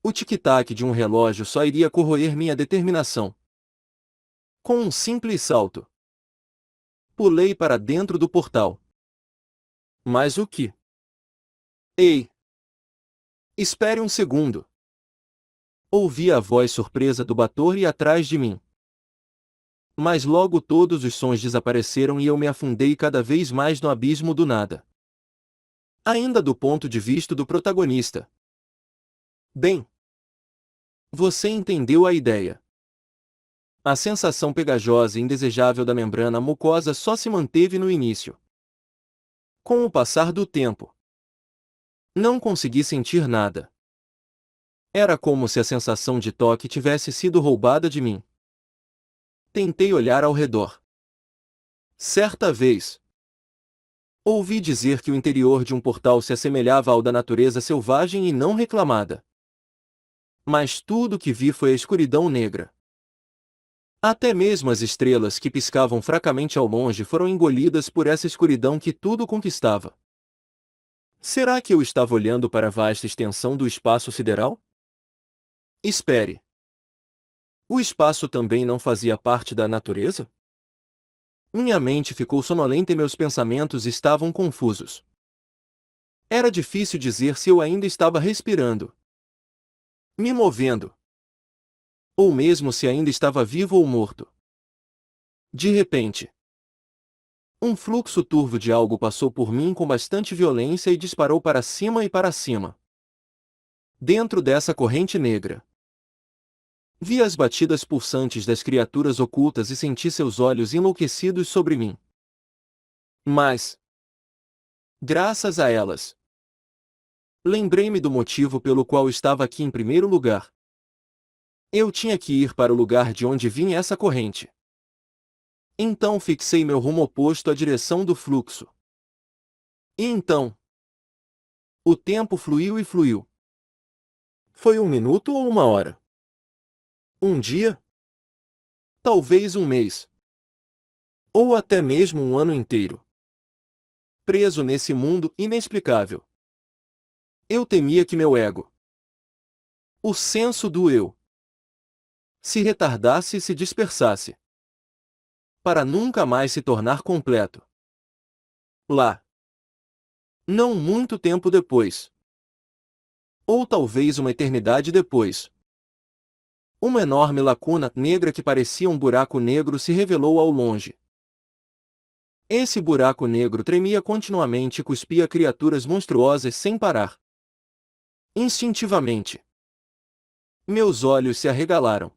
o tic-tac de um relógio só iria corroer minha determinação. Com um simples salto, pulei para dentro do portal. Mas o que? Ei! Espere um segundo! Ouvi a voz surpresa do Bator atrás de mim. Mas logo todos os sons desapareceram e eu me afundei cada vez mais no abismo do nada. Ainda do ponto de vista do protagonista. Bem, você entendeu a ideia. A sensação pegajosa e indesejável da membrana mucosa só se manteve no início. Com o passar do tempo, não consegui sentir nada. Era como se a sensação de toque tivesse sido roubada de mim. Tentei olhar ao redor. Certa vez, ouvi dizer que o interior de um portal se assemelhava ao da natureza selvagem e não reclamada. Mas tudo o que vi foi a escuridão negra. Até mesmo as estrelas que piscavam fracamente ao longe foram engolidas por essa escuridão que tudo conquistava. Será que eu estava olhando para a vasta extensão do espaço sideral? Espere. O espaço também não fazia parte da natureza? Minha mente ficou sonolenta e meus pensamentos estavam confusos. Era difícil dizer se eu ainda estava respirando, me movendo, ou mesmo se ainda estava vivo ou morto. De repente, um fluxo turvo de algo passou por mim com bastante violência e disparou para cima e para cima. Dentro dessa corrente negra, vi as batidas pulsantes das criaturas ocultas e senti seus olhos enlouquecidos sobre mim. Mas, graças a elas, lembrei-me do motivo pelo qual estava aqui em primeiro lugar. Eu tinha que ir para o lugar de onde vinha essa corrente. Então fixei meu rumo oposto à direção do fluxo. E então, o tempo fluiu e fluiu. Foi 1 minuto ou 1 hora? Um dia? Talvez um mês. Ou até mesmo um ano inteiro. Preso nesse mundo inexplicável. Eu temia que meu ego, o senso do eu, se retardasse e se dispersasse, para nunca mais se tornar completo. Lá. Não muito tempo depois. Ou talvez uma eternidade depois. Uma enorme lacuna negra que parecia um buraco negro se revelou ao longe. Esse buraco negro tremia continuamente e cuspia criaturas monstruosas sem parar. Instintivamente, meus olhos se arregalaram.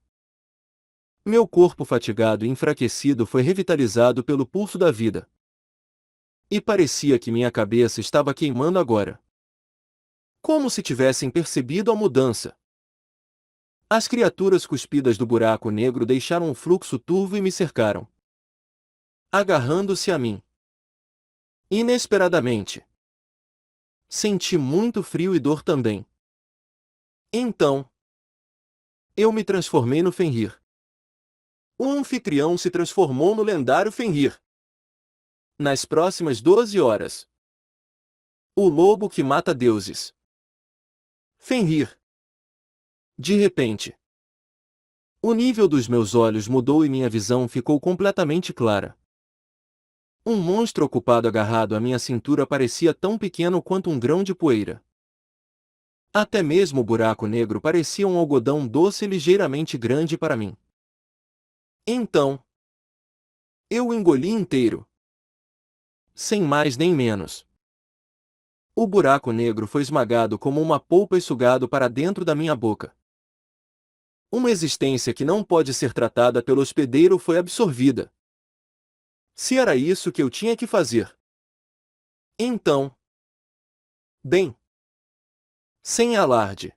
Meu corpo fatigado e enfraquecido foi revitalizado pelo pulso da vida. E parecia que minha cabeça estava queimando agora. Como se tivessem percebido a mudança. As criaturas cuspidas do buraco negro deixaram um fluxo turvo e me cercaram, agarrando-se a mim. Inesperadamente, senti muito frio e dor também. Então, eu me transformei no Fenrir. O anfitrião se transformou no lendário Fenrir. Nas próximas 12 horas. O lobo que mata deuses. Fenrir. De repente, o nível dos meus olhos mudou e minha visão ficou completamente clara. Um monstro ocupado agarrado à minha cintura parecia tão pequeno quanto um grão de poeira. Até mesmo o buraco negro parecia um algodão doce ligeiramente grande para mim. Então, eu o engoli inteiro. Sem mais nem menos. O buraco negro foi esmagado como uma polpa e sugado para dentro da minha boca. Uma existência que não pode ser tratada pelo hospedeiro foi absorvida. Se era isso que eu tinha que fazer. Então, bem, sem alarde,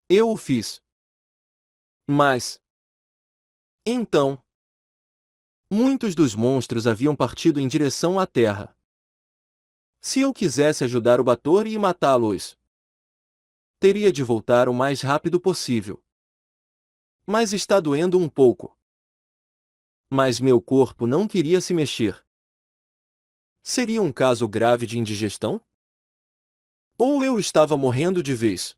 eu o fiz. Mas, então, muitos dos monstros haviam partido em direção à Terra. Se eu quisesse ajudar o Batory e matá-los, teria de voltar o mais rápido possível. Mas está doendo um pouco. Mas meu corpo não queria se mexer. Seria um caso grave de indigestão? Ou eu estava morrendo de vez?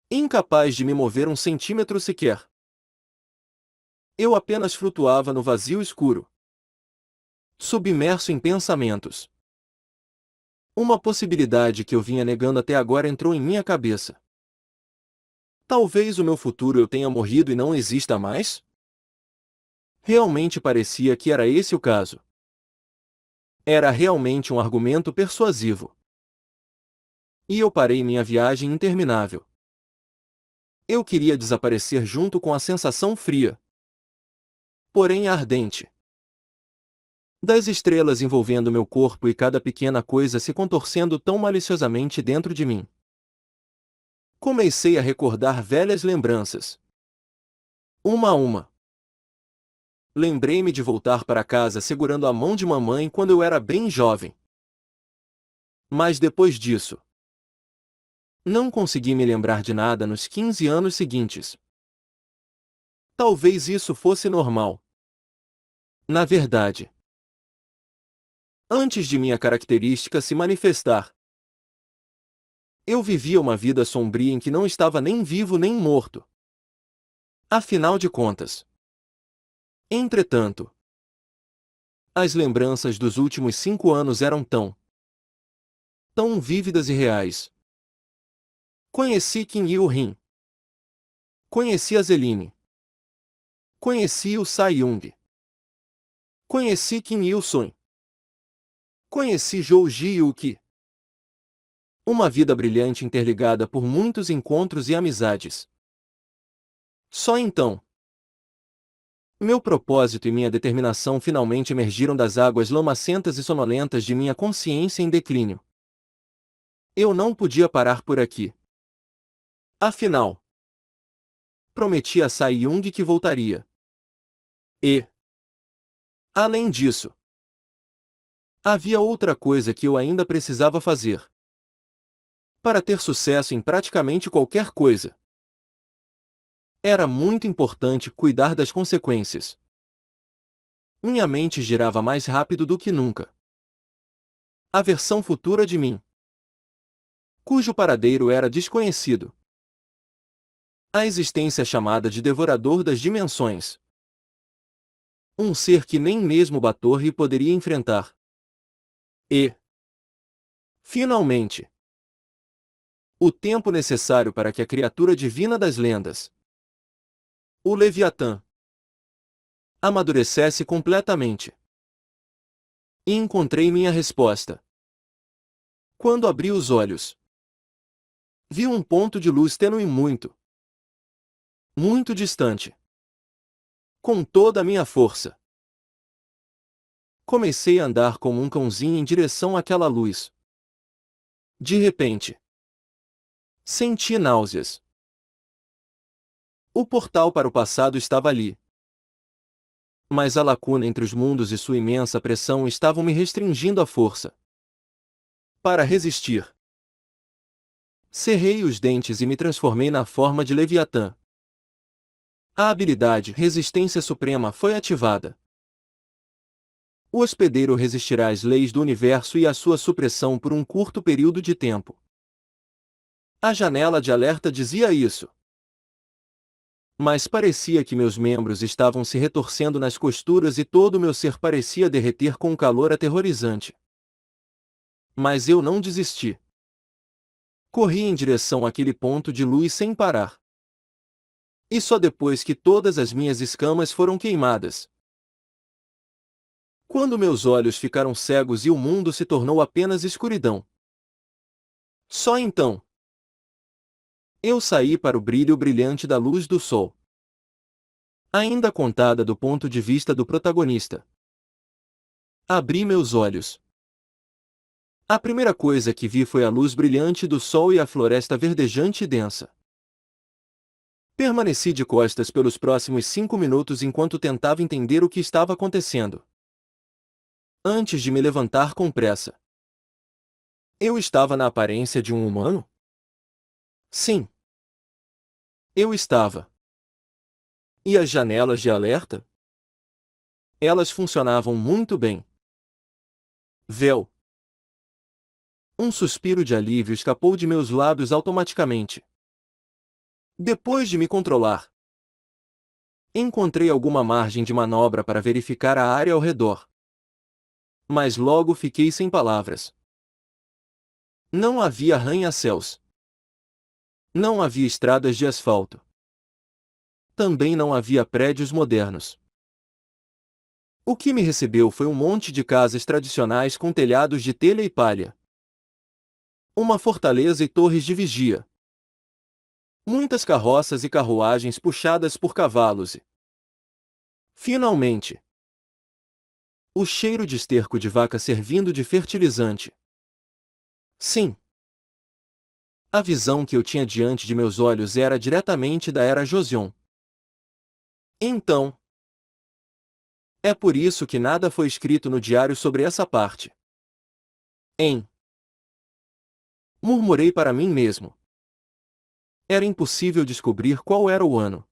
Incapaz de me mover um centímetro sequer. Eu apenas flutuava no vazio escuro, submerso em pensamentos. Uma possibilidade que eu vinha negando até agora entrou em minha cabeça. Talvez o meu futuro eu tenha morrido e não exista mais? Realmente parecia que era esse o caso. Era realmente um argumento persuasivo. E eu parei minha viagem interminável. Eu queria desaparecer junto com a sensação fria, porém ardente, das estrelas envolvendo meu corpo e cada pequena coisa se contorcendo tão maliciosamente dentro de mim. Comecei a recordar velhas lembranças. Uma a uma. Lembrei-me de voltar para casa segurando a mão de mamãe quando eu era bem jovem. Mas depois disso, não consegui me lembrar de nada nos 15 anos seguintes. Talvez isso fosse normal. Na verdade, antes de minha característica se manifestar, eu vivia uma vida sombria em que não estava nem vivo nem morto. Afinal de contas. Entretanto, as lembranças dos últimos 5 anos eram tão vívidas e reais. Conheci Kim Il-rin. Conheci a Zeline. Conheci o Sai-young. Conheci Kim Il-sung. Conheci Jou Ji-yuki. Uma vida brilhante interligada por muitos encontros e amizades. Só então, meu propósito e minha determinação finalmente emergiram das águas lamacentas e sonolentas de minha consciência em declínio. Eu não podia parar por aqui. Afinal, prometi a Sai-young que voltaria. E, além disso, havia outra coisa que eu ainda precisava fazer. Para ter sucesso em praticamente qualquer coisa, era muito importante cuidar das consequências. Minha mente girava mais rápido do que nunca. A versão futura de mim, cujo paradeiro era desconhecido. A existência chamada de Devorador das Dimensões. Um ser que nem mesmo Batory poderia enfrentar. E, finalmente, o tempo necessário para que a criatura divina das lendas, o Leviatã, amadurecesse completamente. E encontrei minha resposta. Quando abri os olhos, vi um ponto de luz tênue muito distante. Com toda a minha força, comecei a andar como um cãozinho em direção àquela luz. De repente, senti náuseas. O portal para o passado estava ali. Mas a lacuna entre os mundos e sua imensa pressão estavam me restringindo a força para resistir. Cerrei os dentes e me transformei na forma de Leviatã. A habilidade Resistência Suprema foi ativada. O hospedeiro resistirá às leis do universo e à sua supressão por um curto período de tempo. A janela de alerta dizia isso. Mas parecia que meus membros estavam se retorcendo nas costuras e todo o meu ser parecia derreter com um calor aterrorizante. Mas eu não desisti. Corri em direção àquele ponto de luz sem parar. E só depois que todas as minhas escamas foram queimadas, quando meus olhos ficaram cegos e o mundo se tornou apenas escuridão, só então eu saí para o brilho brilhante da luz do sol. Ainda contada do ponto de vista do protagonista. Abri meus olhos. A primeira coisa que vi foi a luz brilhante do sol e a floresta verdejante e densa. Permaneci de costas pelos próximos 5 minutos enquanto tentava entender o que estava acontecendo. Antes de me levantar com pressa. Eu estava na aparência de um humano? Sim. Eu estava. E as janelas de alerta? Elas funcionavam muito bem. Véu. Um suspiro de alívio escapou de meus lábios automaticamente. Depois de me controlar, encontrei alguma margem de manobra para verificar a área ao redor. Mas logo fiquei sem palavras. Não havia arranha-céus. Não havia estradas de asfalto. Também não havia prédios modernos. O que me recebeu foi um monte de casas tradicionais com telhados de telha e palha. Uma fortaleza e torres de vigia. Muitas carroças e carruagens puxadas por cavalos e, finalmente, o cheiro de esterco de vaca servindo de fertilizante. Sim. A visão que eu tinha diante de meus olhos era diretamente da Era Joseon. Então, é por isso que nada foi escrito no diário sobre essa parte. Murmurei para mim mesmo. Era impossível descobrir qual era o ano.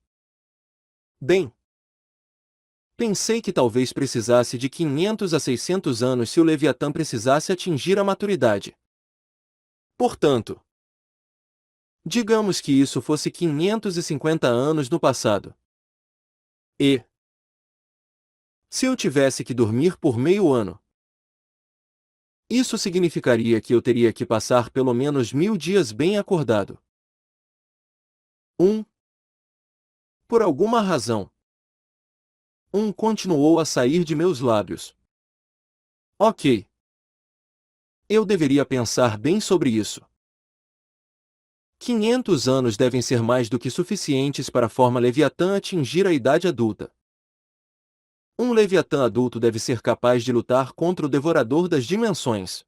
Bem, pensei que talvez precisasse de 500 a 600 anos se o Leviatã precisasse atingir a maturidade. Portanto, digamos que isso fosse 550 anos no passado. E, se eu tivesse que dormir por meio ano, isso significaria que eu teria que passar pelo menos 1000 dias bem acordado. Por alguma razão, continuou a sair de meus lábios. Ok. Eu deveria pensar bem sobre isso. 500 anos devem ser mais do que suficientes para a forma Leviatã atingir a idade adulta. Um Leviatã adulto deve ser capaz de lutar contra o Devorador das Dimensões.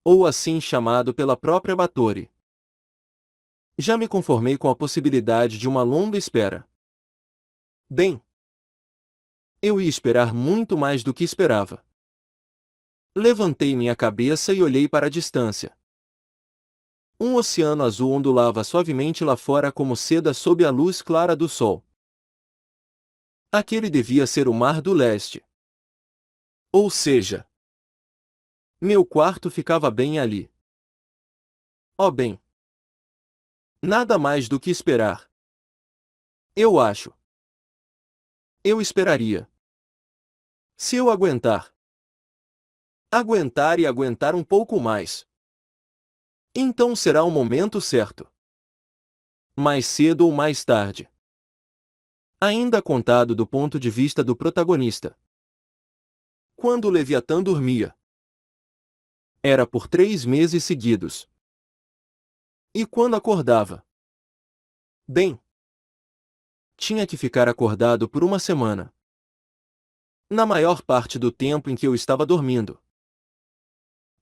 Ou assim chamado pela própria Batory. Já me conformei com a possibilidade de uma longa espera. Bem, eu ia esperar muito mais do que esperava. Levantei minha cabeça e olhei para a distância. Um oceano azul ondulava suavemente lá fora como seda sob a luz clara do sol. Aquele devia ser o Mar do Leste. Ou seja, meu quarto ficava bem ali. Oh bem. Nada mais do que esperar. Eu acho. Eu esperaria. Se eu aguentar. Aguentar e aguentar um pouco mais. Então será o momento certo. Mais cedo ou mais tarde. Ainda contado do ponto de vista do protagonista. Quando o Leviatã dormia, era por 3 meses seguidos. E quando acordava? Bem, tinha que ficar acordado por uma semana. Na maior parte do tempo em que eu estava dormindo,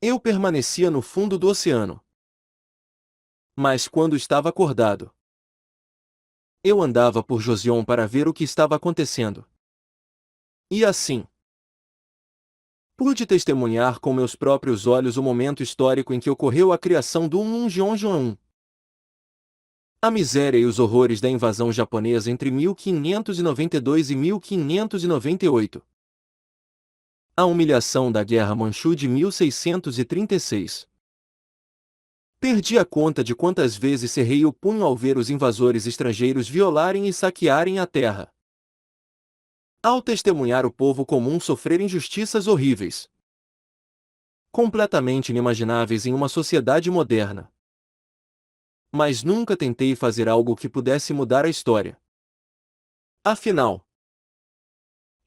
eu permanecia no fundo do oceano. Mas quando estava acordado, eu andava por Joseon para ver o que estava acontecendo. E assim, pude testemunhar com meus próprios olhos o momento histórico em que ocorreu a criação do Munjeonjeon. A miséria e os horrores da invasão japonesa entre 1592 e 1598. A humilhação da Guerra Manchu de 1636. Perdi a conta de quantas vezes cerrei o punho ao ver os invasores estrangeiros violarem e saquearem a terra. Ao testemunhar o povo comum sofrer injustiças horríveis, completamente inimagináveis em uma sociedade moderna. Mas nunca tentei fazer algo que pudesse mudar a história. Afinal,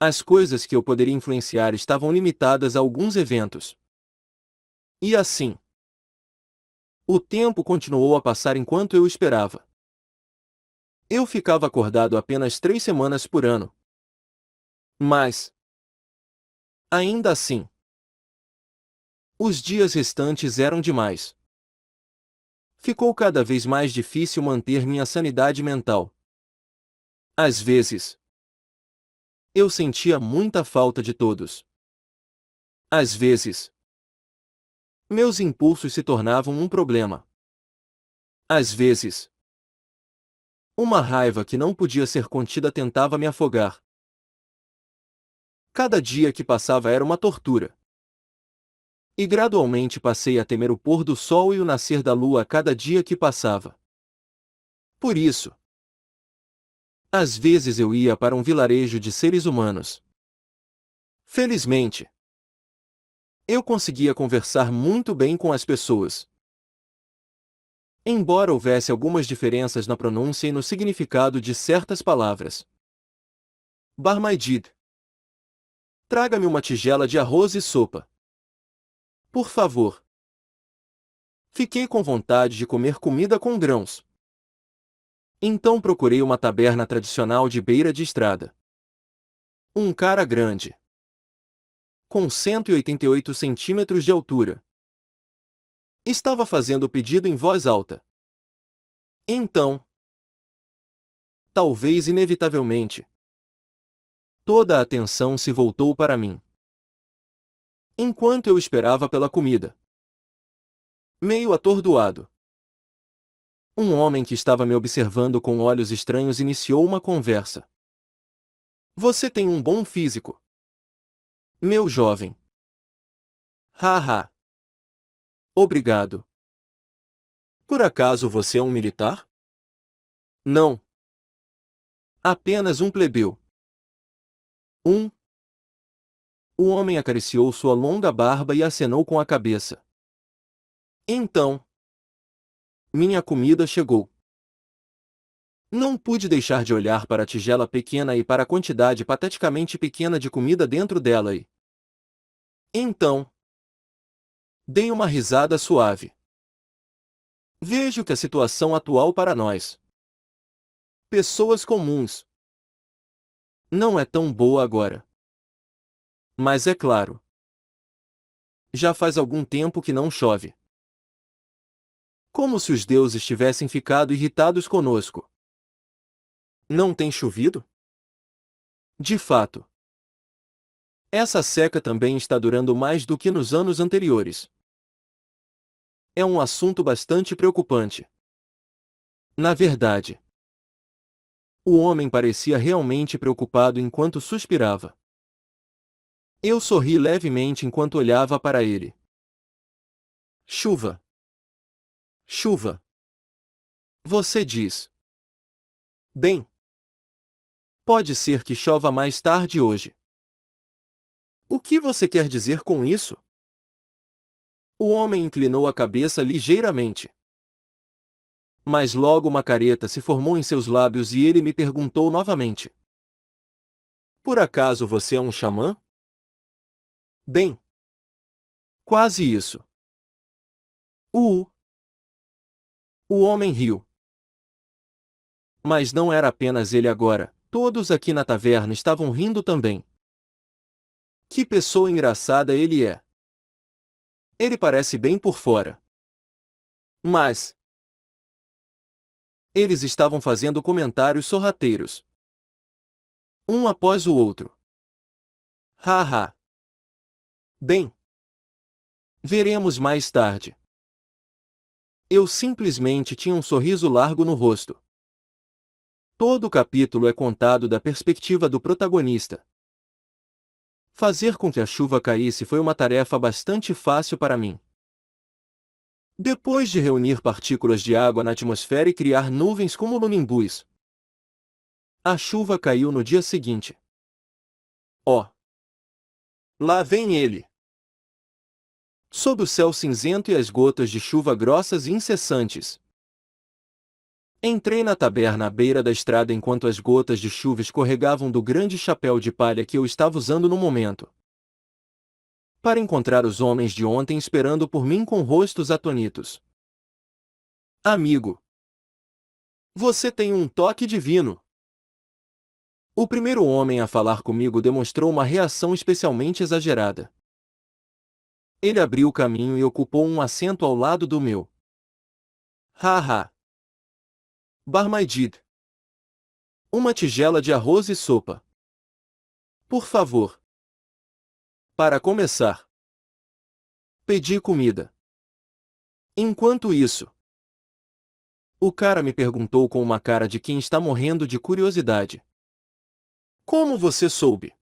as coisas que eu poderia influenciar estavam limitadas a alguns eventos. E assim, o tempo continuou a passar enquanto eu esperava. Eu ficava acordado apenas 3 semanas por ano. Mas, ainda assim, os dias restantes eram demais. Ficou cada vez mais difícil manter minha sanidade mental. Às vezes, eu sentia muita falta de todos. Às vezes, meus impulsos se tornavam um problema. Às vezes, uma raiva que não podia ser contida tentava me afogar. Cada dia que passava era uma tortura. E gradualmente passei a temer o pôr do sol e o nascer da lua a cada dia que passava. Por isso, às vezes eu ia para um vilarejo de seres humanos. Felizmente, eu conseguia conversar muito bem com as pessoas. Embora houvesse algumas diferenças na pronúncia e no significado de certas palavras. Barmaidid. Traga-me uma tigela de arroz e sopa. Por favor. Fiquei com vontade de comer comida com grãos. Então procurei uma taberna tradicional de beira de estrada. Um cara grande, com 188 centímetros de altura, estava fazendo o pedido em voz alta. Então, talvez inevitavelmente, toda a atenção se voltou para mim. Enquanto eu esperava pela comida, meio atordoado, um homem que estava me observando com olhos estranhos iniciou uma conversa. Você tem um bom físico, meu jovem. Haha. Obrigado. Por acaso você é um militar? Não. Apenas um plebeu. Um. O homem acariciou sua longa barba e acenou com a cabeça. Então, minha comida chegou. Não pude deixar de olhar para a tigela pequena e para a quantidade pateticamente pequena de comida dentro dela e... Então, dei uma risada suave. Vejo que a situação atual para nós, pessoas comuns, não é tão boa agora. Mas é claro, já faz algum tempo que não chove. Como se os deuses tivessem ficado irritados conosco. Não tem chovido? De fato. Essa seca também está durando mais do que nos anos anteriores. É um assunto bastante preocupante. Na verdade, o homem parecia realmente preocupado enquanto suspirava. Eu sorri levemente enquanto olhava para ele. Chuva. Chuva. Você diz. Bem, pode ser que chova mais tarde hoje. O que você quer dizer com isso? O homem inclinou a cabeça ligeiramente. Mas logo uma careta se formou em seus lábios e ele me perguntou novamente. Por acaso você é um xamã? Bem, quase isso. O homem riu. Mas não era apenas ele agora, todos aqui na taverna estavam rindo também. Que pessoa engraçada ele é. Ele parece bem por fora. Mas eles estavam fazendo comentários sorrateiros. Um após o outro. Haha. Bem, veremos mais tarde. Eu simplesmente tinha um sorriso largo no rosto. Todo o capítulo é contado da perspectiva do protagonista. Fazer com que a chuva caísse foi uma tarefa bastante fácil para mim. Depois de reunir partículas de água na atmosfera e criar nuvens cumulonimbus, a chuva caiu no dia seguinte. Ó! Lá vem ele! Sob o céu cinzento e as gotas de chuva grossas e incessantes. Entrei na taberna à beira da estrada enquanto as gotas de chuva escorregavam do grande chapéu de palha que eu estava usando no momento, para encontrar os homens de ontem esperando por mim com rostos atônitos. Amigo, você tem um toque divino. O primeiro homem a falar comigo demonstrou uma reação especialmente exagerada. Ele abriu o caminho e ocupou um assento ao lado do meu. Haha! Barmaidid. Uma tigela de arroz e sopa. Por favor. Para começar. Pedi comida. Enquanto isso, o cara me perguntou com uma cara de quem está morrendo de curiosidade. Como você soube?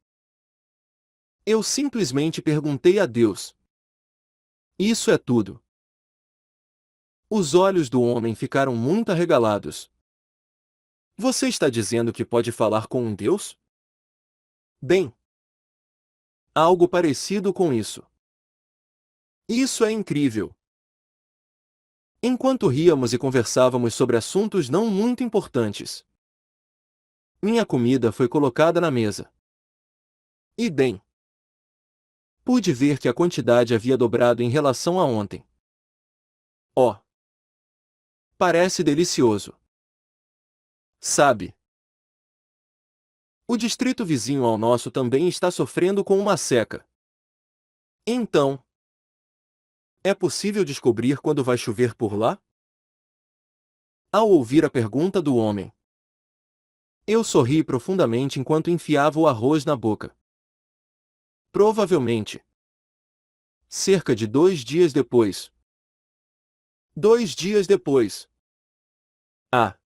Eu simplesmente perguntei a Deus. Isso é tudo. Os olhos do homem ficaram muito arregalados. Você está dizendo que pode falar com um Deus? Bem, algo parecido com isso. Isso é incrível. Enquanto ríamos e conversávamos sobre assuntos não muito importantes, minha comida foi colocada na mesa. E bem, pude ver que a quantidade havia dobrado em relação a ontem. Oh! Parece delicioso. Sabe? O distrito vizinho ao nosso também está sofrendo com uma seca. Então, é possível descobrir quando vai chover por lá? Ao ouvir a pergunta do homem, eu sorri profundamente enquanto enfiava o arroz na boca. Provavelmente. Cerca de 2 dias depois. 2 dias depois. Ah!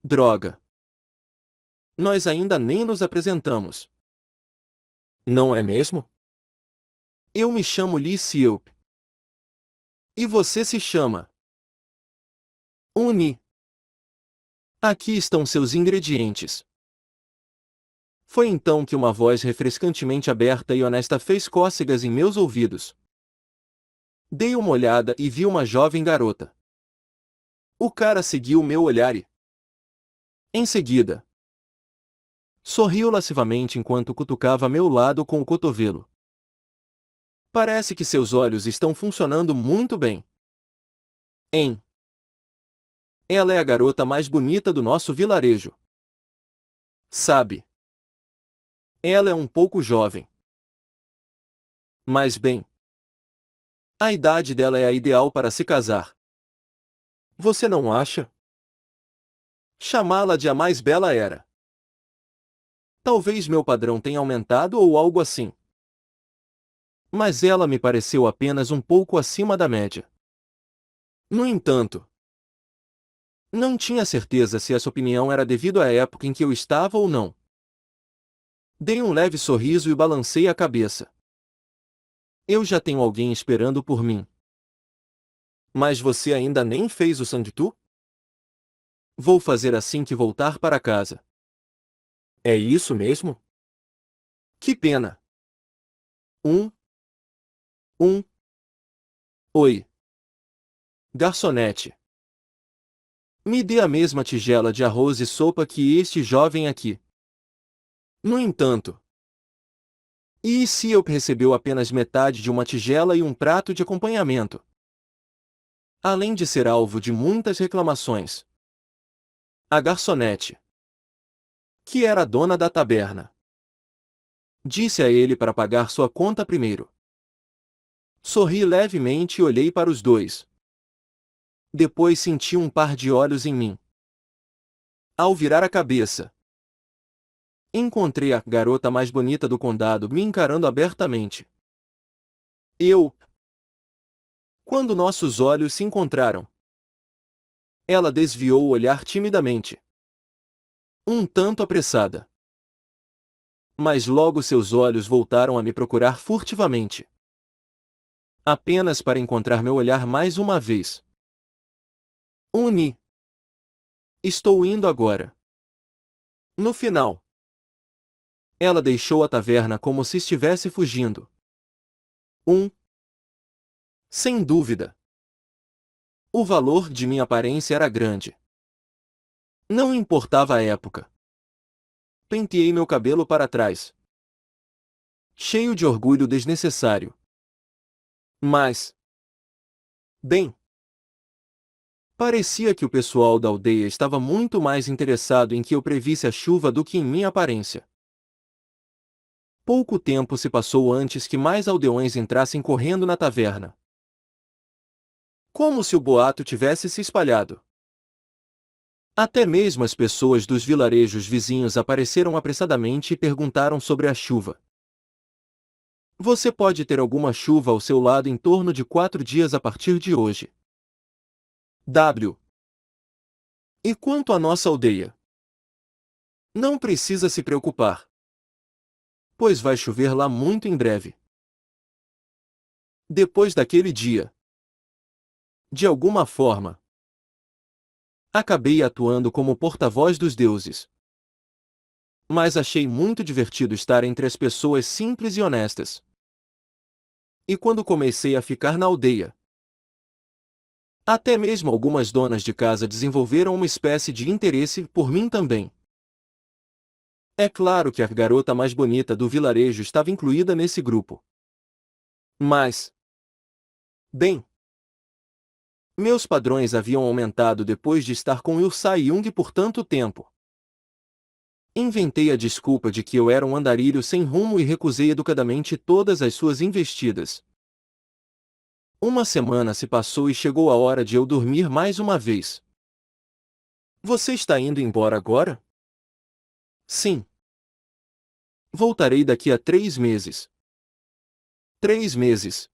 Droga! Nós ainda nem nos apresentamos. Não é mesmo? Eu me chamo Lee Seop. E você se chama? Uni. Aqui estão seus ingredientes. Foi então que uma voz refrescantemente aberta e honesta fez cócegas em meus ouvidos. Dei uma olhada e vi uma jovem garota. O cara seguiu meu olhar e, em seguida, sorriu lascivamente enquanto cutucava meu lado com o cotovelo. Parece que seus olhos estão funcionando muito bem. Hein? Ela é a garota mais bonita do nosso vilarejo. Sabe? Ela é um pouco jovem. Mas bem, a idade dela é a ideal para se casar. Você não acha? Chamá-la de a mais bela era. Talvez meu padrão tenha aumentado ou algo assim. Mas ela me pareceu apenas um pouco acima da média. No entanto, não tinha certeza se essa opinião era devido à época em que eu estava ou não. Dei um leve sorriso e balancei a cabeça. Eu já tenho alguém esperando por mim. Mas você ainda nem fez o sanditu? Vou fazer assim que voltar para casa. É isso mesmo? Que pena. Um. Oi. Garçonete. Me dê a mesma tigela de arroz e sopa que este jovem aqui. No entanto, e se eu recebeu apenas metade de uma tigela e um prato de acompanhamento? Além de ser alvo de muitas reclamações. A garçonete, que era a dona da taberna, disse a ele para pagar sua conta primeiro. Sorri levemente e olhei para os dois. Depois senti um par de olhos em mim. Ao virar a cabeça, encontrei a garota mais bonita do condado me encarando abertamente. Quando nossos olhos se encontraram, ela desviou o olhar timidamente. Um tanto apressada. Mas logo seus olhos voltaram a me procurar furtivamente. apenas para encontrar meu olhar mais uma vez. Uni. Estou indo agora. No final, ela deixou a taverna como se estivesse fugindo. Sem dúvida. O valor de minha aparência era grande. Não importava a época. Penteei meu cabelo para trás, cheio de orgulho desnecessário. Mas, bem, parecia que o pessoal da aldeia estava muito mais interessado em que eu previsse a chuva do que em minha aparência. Pouco tempo se passou antes que mais aldeões entrassem correndo na taverna. Como se o boato tivesse se espalhado. Até mesmo as pessoas dos vilarejos vizinhos apareceram apressadamente e perguntaram sobre a chuva. Você pode ter alguma chuva ao seu lado em torno de 4 dias a partir de hoje. W. E quanto à nossa aldeia? Não precisa se preocupar, pois vai chover lá muito em breve. Depois daquele dia, de alguma forma, acabei atuando como porta-voz dos deuses. Mas achei muito divertido estar entre as pessoas simples e honestas. E quando comecei a ficar na aldeia, até mesmo algumas donas de casa desenvolveram uma espécie de interesse por mim também. É claro que a garota mais bonita do vilarejo estava incluída nesse grupo. Mas, bem, meus padrões haviam aumentado depois de estar com Yu Sai-Young por tanto tempo. Inventei a desculpa de que eu era um andarilho sem rumo e recusei educadamente todas as suas investidas. Uma semana se passou e chegou a hora de eu dormir mais uma vez. Você está indo embora agora? Sim. Voltarei daqui a 3 meses. 3 meses.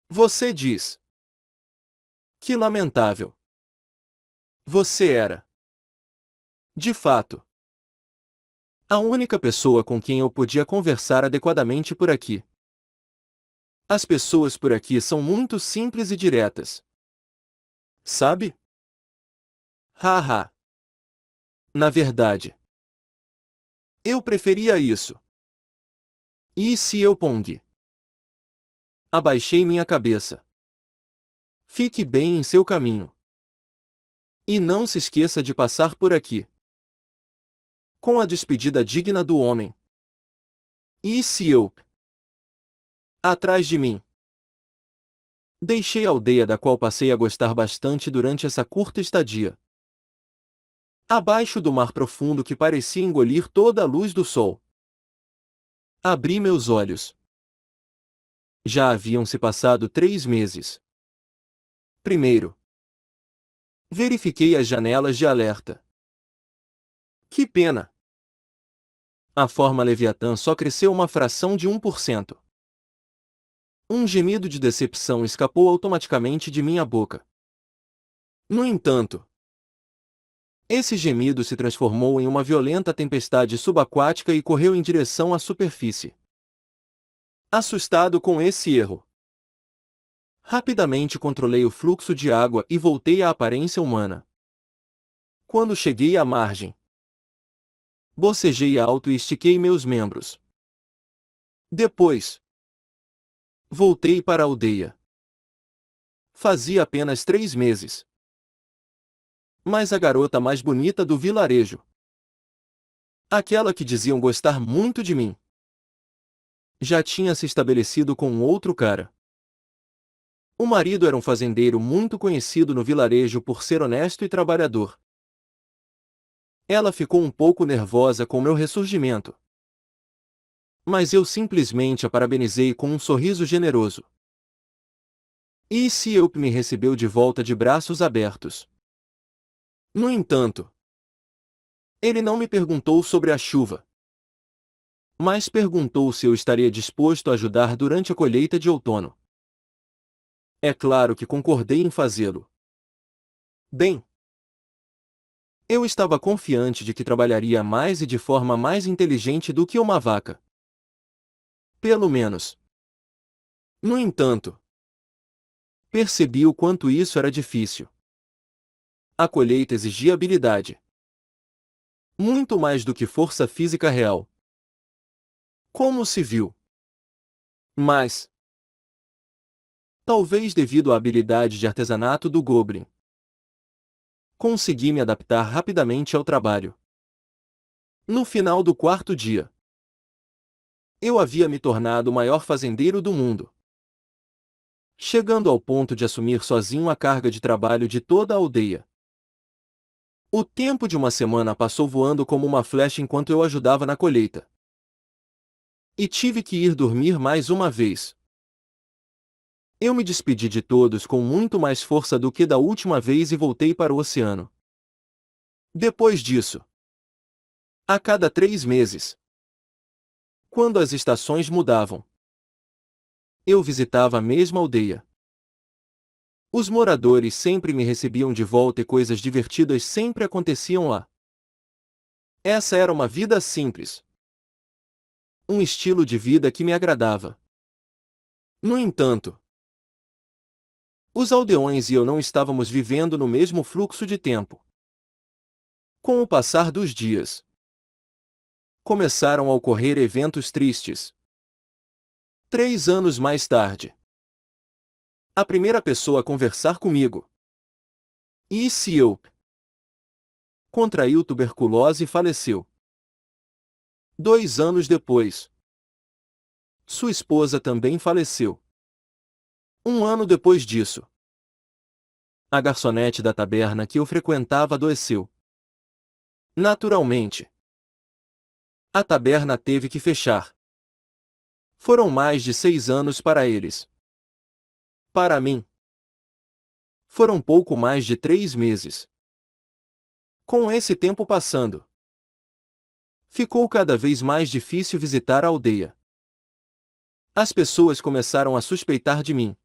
Você diz. Que lamentável. Você era, de fato, a única pessoa com quem eu podia conversar adequadamente por aqui. As pessoas por aqui são muito simples e diretas. Sabe? Haha. Na verdade, eu preferia isso. E se eu Pong? Abaixei minha cabeça. Fique bem em seu caminho. E não se esqueça de passar por aqui. Com a despedida digna do homem. E se eu? Atrás de mim. Deixei a aldeia da qual passei a gostar bastante durante essa curta estadia. Abaixo do mar profundo que parecia engolir toda a luz do sol. Abri meus olhos. Já haviam se passado 3 meses. Primeiro, verifiquei as janelas de alerta. Que pena! A forma Leviatã só cresceu uma fração de 1%. Um gemido de decepção escapou automaticamente de minha boca. No entanto, esse gemido se transformou em uma violenta tempestade subaquática e correu em direção à superfície. Assustado com esse erro, rapidamente controlei o fluxo de água e voltei à aparência humana. Quando cheguei à margem, bocejei alto e estiquei meus membros. Depois, voltei para a aldeia. Fazia apenas 3 meses. Mas a garota mais bonita do vilarejo, aquela que diziam gostar muito de mim, já tinha se estabelecido com um outro cara. O marido era um fazendeiro muito conhecido no vilarejo por ser honesto e trabalhador. Ela ficou um pouco nervosa com meu ressurgimento. Mas eu simplesmente a parabenizei com um sorriso generoso. E se eu me recebeu de volta de braços abertos. No entanto, ele não me perguntou sobre a chuva, mas perguntou se eu estaria disposto a ajudar durante a colheita de outono. É claro que concordei em fazê-lo. Bem, eu estava confiante de que trabalharia mais e de forma mais inteligente do que uma vaca. Pelo menos, No entanto, percebi o quanto isso era difícil. A colheita exigia habilidade. Muito mais do que força física real. Como se viu. Mas, talvez devido à habilidade de artesanato do Goblin, consegui me adaptar rapidamente ao trabalho. No final do quarto dia, eu havia me tornado o maior fazendeiro do mundo, chegando ao ponto de assumir sozinho a carga de trabalho de toda a aldeia. O tempo de uma semana passou voando como uma flecha enquanto eu ajudava na colheita. E tive que ir dormir mais uma vez. Eu me despedi de todos com muito mais força do que da última vez e voltei para o oceano. Depois disso, a cada 3 meses, quando as estações mudavam, eu visitava a mesma aldeia. Os moradores sempre me recebiam de volta e coisas divertidas sempre aconteciam lá. Essa era uma vida simples. Um estilo de vida que me agradava. No entanto, os aldeões e eu não estávamos vivendo no mesmo fluxo de tempo. Com o passar dos dias, começaram a ocorrer eventos tristes. 3 anos mais tarde, a primeira pessoa a conversar comigo, e se eu, contraiu tuberculose e faleceu. 2 anos depois, sua esposa também faleceu. 1 ano depois disso, a garçonete da taberna que eu frequentava adoeceu. Naturalmente, a taberna teve que fechar. Foram mais de 6 anos para eles. Para mim, foram pouco mais de 3 meses. Com esse tempo passando, ficou cada vez mais difícil visitar a aldeia. As pessoas começaram a suspeitar de mim,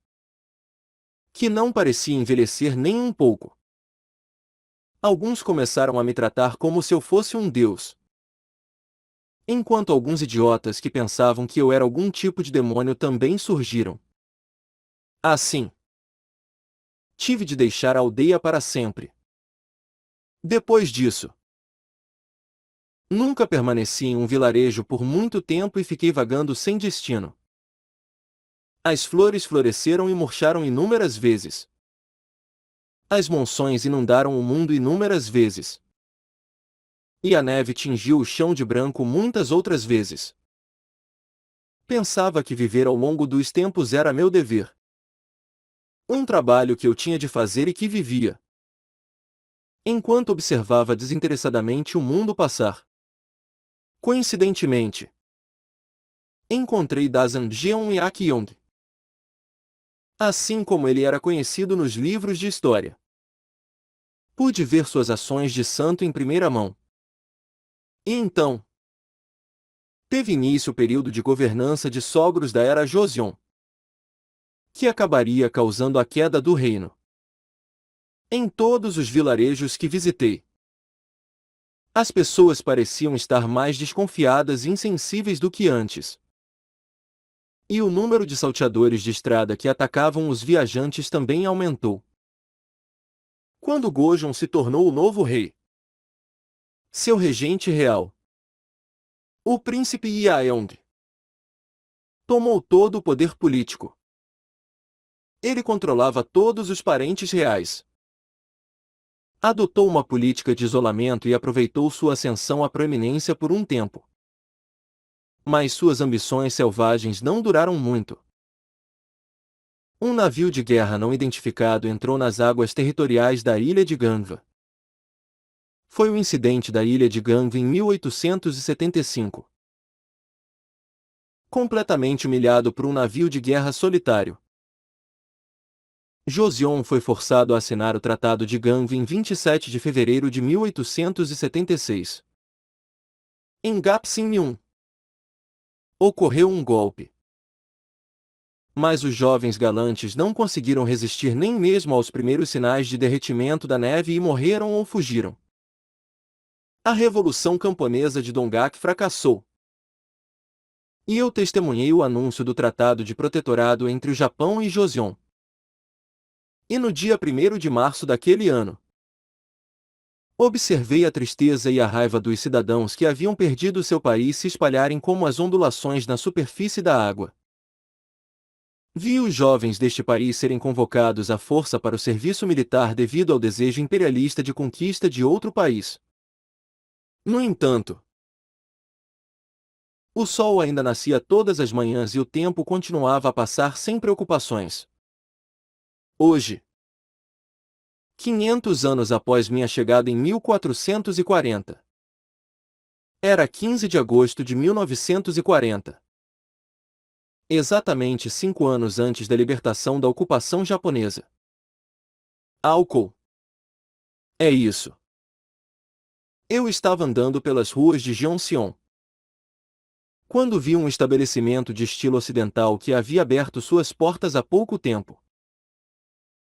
que não parecia envelhecer nem um pouco. Alguns começaram a me tratar como se eu fosse um deus, enquanto alguns idiotas que pensavam que eu era algum tipo de demônio também surgiram. Assim, tive de deixar a aldeia para sempre. Depois disso, nunca permaneci em um vilarejo por muito tempo e fiquei vagando sem destino. As flores floresceram e murcharam inúmeras vezes. As monções inundaram o mundo inúmeras vezes. E a neve tingiu o chão de branco muitas outras vezes. Pensava que viver ao longo dos tempos era meu dever. Um trabalho que eu tinha de fazer e que vivia. Enquanto observava desinteressadamente o mundo passar. Coincidentemente, encontrei Dazan Jeon-Yak-yong. Assim como ele era conhecido nos livros de história. Pude ver suas ações de santo em primeira mão. E então, teve início o período de governança de sogros da era Joseon, que acabaria causando a queda do reino. Em todos os vilarejos que visitei, as pessoas pareciam estar mais desconfiadas e insensíveis do que antes. E o número de salteadores de estrada que atacavam os viajantes também aumentou. Quando Gojon se tornou o novo rei, seu regente real, o príncipe Yaeong, tomou todo o poder político. Ele controlava todos os parentes reais. Adotou uma política de isolamento e aproveitou sua ascensão à proeminência por um tempo. Mas suas ambições selvagens não duraram muito. Um navio de guerra não identificado entrou nas águas territoriais da ilha de Gangva. Foi o incidente da ilha de Gangva em 1875. Completamente humilhado por um navio de guerra solitário, Joseon foi forçado a assinar o Tratado de Gangva em 27 de fevereiro de 1876. Em Gapsim-yun, ocorreu um golpe. Mas os jovens galantes não conseguiram resistir nem mesmo aos primeiros sinais de derretimento da neve e morreram ou fugiram. A Revolução Camponesa de Dongak fracassou. E eu testemunhei o anúncio do Tratado de Protetorado entre o Japão e Joseon. E no dia 1º de março daquele ano, observei a tristeza e a raiva dos cidadãos que haviam perdido seu país se espalharem como as ondulações na superfície da água. Vi os jovens deste país serem convocados à força para o serviço militar devido ao desejo imperialista de conquista de outro país. No entanto, o sol ainda nascia todas as manhãs e o tempo continuava a passar sem preocupações. Hoje, 500 anos após minha chegada em 1440. Era 15 de agosto de 1940. Exatamente 5 anos antes da libertação da ocupação japonesa. Álcool. É isso. Eu estava andando pelas ruas de Jeonseon, quando vi um estabelecimento de estilo ocidental que havia aberto suas portas há pouco tempo.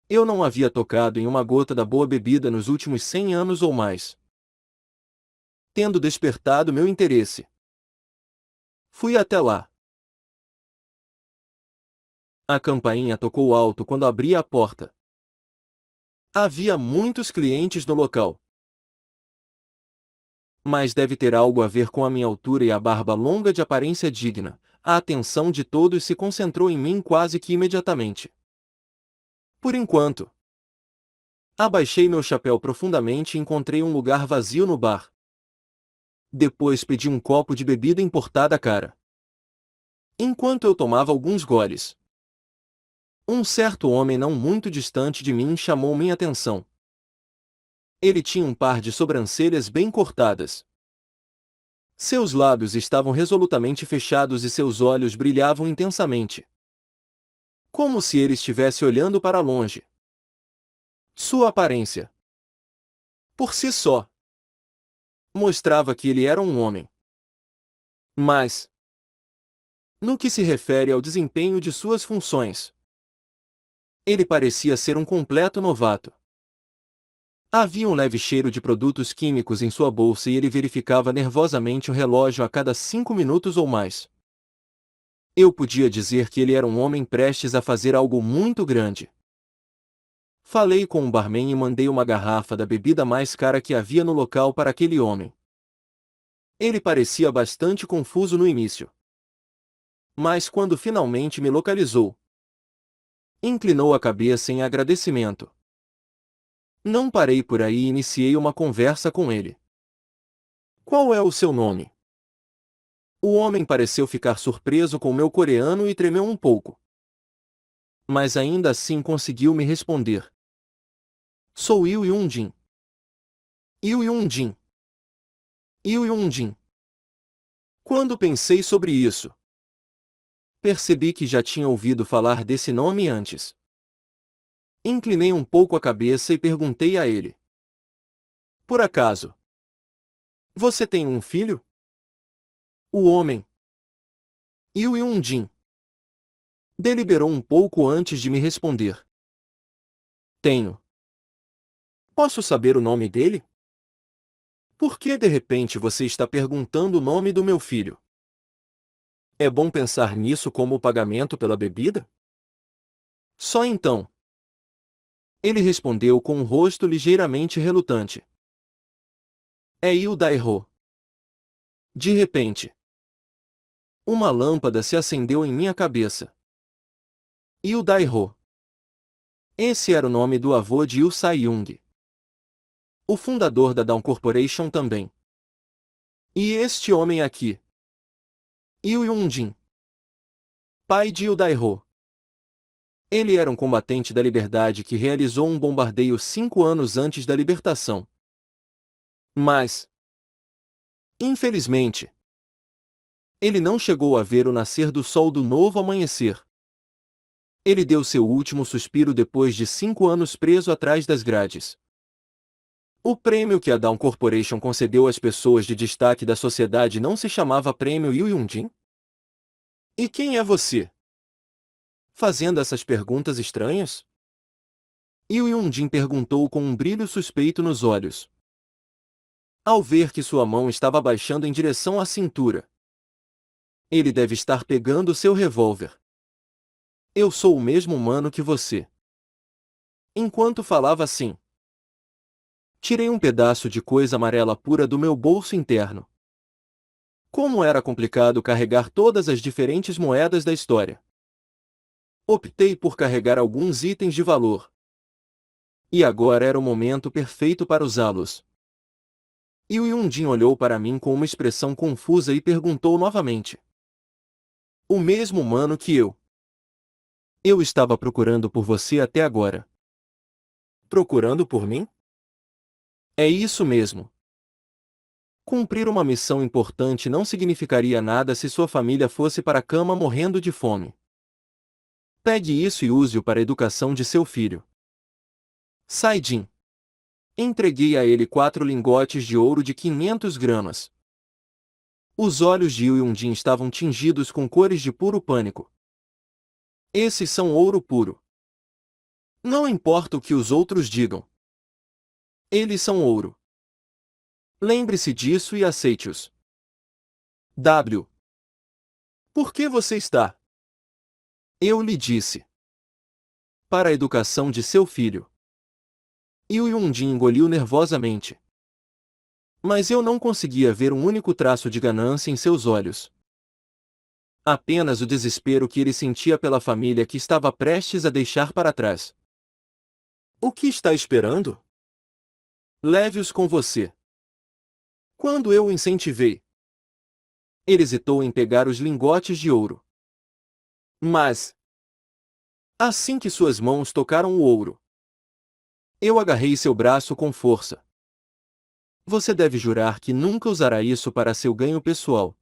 Eu não havia tocado em uma gota da boa bebida nos últimos 100 anos ou mais. Tendo despertado meu interesse, fui até lá. A campainha tocou alto quando abri a porta. Havia muitos clientes no local. Mas deve ter algo a ver com a minha altura e a barba longa de aparência digna. A atenção de todos se concentrou em mim quase que imediatamente. Por enquanto, abaixei meu chapéu profundamente e encontrei um lugar vazio no bar. Depois pedi um copo de bebida importada cara. Enquanto eu tomava alguns goles, um certo homem não muito distante de mim chamou minha atenção. Ele tinha um par de sobrancelhas bem cortadas. Seus lábios estavam resolutamente fechados e seus olhos brilhavam intensamente, como se ele estivesse olhando para longe. Sua aparência, por si só, mostrava que ele era um homem. Mas, no que se refere ao desempenho de suas funções, ele parecia ser um completo novato. Havia um leve cheiro de produtos químicos em sua bolsa e ele verificava nervosamente o relógio a cada 5 minutos ou mais. Eu podia dizer que ele era um homem prestes a fazer algo muito grande. Falei com um barman e mandei uma garrafa da bebida mais cara que havia no local para aquele homem. Ele parecia bastante confuso no início. Mas quando finalmente me localizou, inclinou a cabeça em agradecimento. Não parei por aí e iniciei uma conversa com ele. Qual é o seu nome? O homem pareceu ficar surpreso com meu coreano e tremeu um pouco. Mas ainda assim conseguiu me responder. Sou Yu Yun-jin. Yu Yun-jin. Yu Yun-jin. Quando pensei sobre isso, percebi que já tinha ouvido falar desse nome antes. Inclinei um pouco a cabeça e perguntei a ele. Por acaso, você tem um filho? O homem, Yu Yun-jin, deliberou um pouco antes de me responder. Tenho. Posso saber o nome dele? Por que de repente você está perguntando o nome do meu filho? É bom pensar nisso como pagamento pela bebida? Só então. Ele respondeu com um rosto ligeiramente relutante. É Yu Daihō. De repente, uma lâmpada se acendeu em minha cabeça. Yu Daihō. Esse era o nome do avô de Yu Sai-young, o fundador da Dawn Corporation também. E este homem aqui? Yu Yun-jin, pai de Yu Daihō. Ele era um combatente da liberdade que realizou um bombardeio 5 anos antes da libertação. Mas, infelizmente, ele não chegou a ver o nascer do sol do novo amanhecer. Ele deu seu último suspiro depois de 5 anos preso atrás das grades. O prêmio que a Dawn Corporation concedeu às pessoas de destaque da sociedade não se chamava Prêmio Yu Yun-jin? E quem é você? Fazendo essas perguntas estranhas? Yu Yun-jin perguntou com um brilho suspeito nos olhos. Ao ver que sua mão estava baixando em direção à cintura, Ele deve estar pegando seu revólver. Eu sou o mesmo humano que você. Enquanto falava assim, tirei um pedaço de coisa amarela pura do meu bolso interno. Como era complicado carregar todas as diferentes moedas da história. Optei por carregar alguns itens de valor. E agora era o momento perfeito para usá-los. E o Yundin olhou para mim com uma expressão confusa e perguntou novamente. O mesmo humano que eu. Eu estava procurando por você até agora. Procurando por mim? É isso mesmo. Cumprir uma missão importante não significaria nada se sua família fosse para a cama morrendo de fome. Pegue isso e use-o para a educação de seu filho. Saidin. Entreguei a ele 4 lingotes de ouro de 500 gramas. Os olhos de Yundin estavam tingidos com cores de puro pânico. Esses são ouro puro. Não importa o que os outros digam. Eles são ouro. Lembre-se disso e aceite-os. W. Por que você está? Eu lhe disse. Para a educação de seu filho. E o Yundin engoliu nervosamente. Mas eu não conseguia ver um único traço de ganância em seus olhos. Apenas o desespero que ele sentia pela família que estava prestes a deixar para trás. O que está esperando? Leve-os com você. Quando eu o incentivei, ele hesitou em pegar os lingotes de ouro. Mas, assim que suas mãos tocaram o ouro, eu agarrei seu braço com força. Você deve jurar que nunca usará isso para seu ganho pessoal.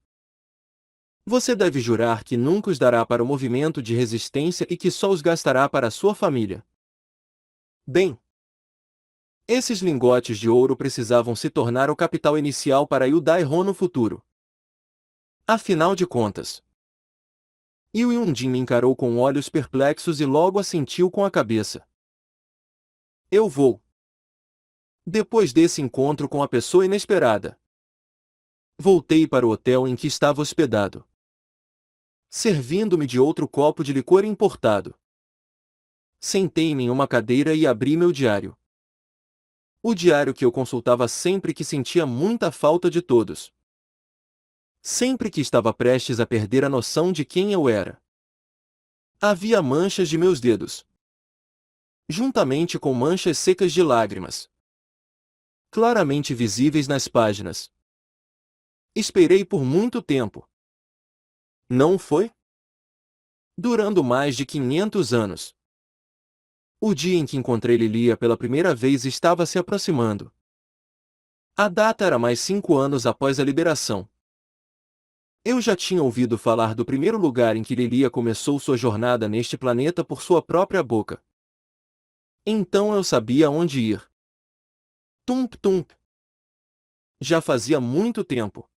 Você deve jurar que nunca os dará para o movimento de resistência e que só os gastará para a sua família. Bem, esses lingotes de ouro precisavam se tornar o capital inicial para Yudai-Ho no futuro. Afinal de contas. E o Yundin me encarou com olhos perplexos e logo assentiu com a cabeça. Eu vou. Depois desse encontro com a pessoa inesperada, voltei para o hotel em que estava hospedado, servindo-me de outro copo de licor importado. Sentei-me em uma cadeira e abri meu diário. O diário que eu consultava sempre que sentia muita falta de todos. Sempre que estava prestes a perder a noção de quem eu era. Havia manchas de meus dedos, juntamente com manchas secas de lágrimas, claramente visíveis nas páginas. Esperei por muito tempo. Não foi? Durando mais de 500 anos. O dia em que encontrei Lilia pela primeira vez estava se aproximando. A data era mais 5 anos após a liberação. Eu já tinha ouvido falar do primeiro lugar em que Lilia começou sua jornada neste planeta por sua própria boca. Então eu sabia onde ir. Tump tump. Já fazia muito tempo.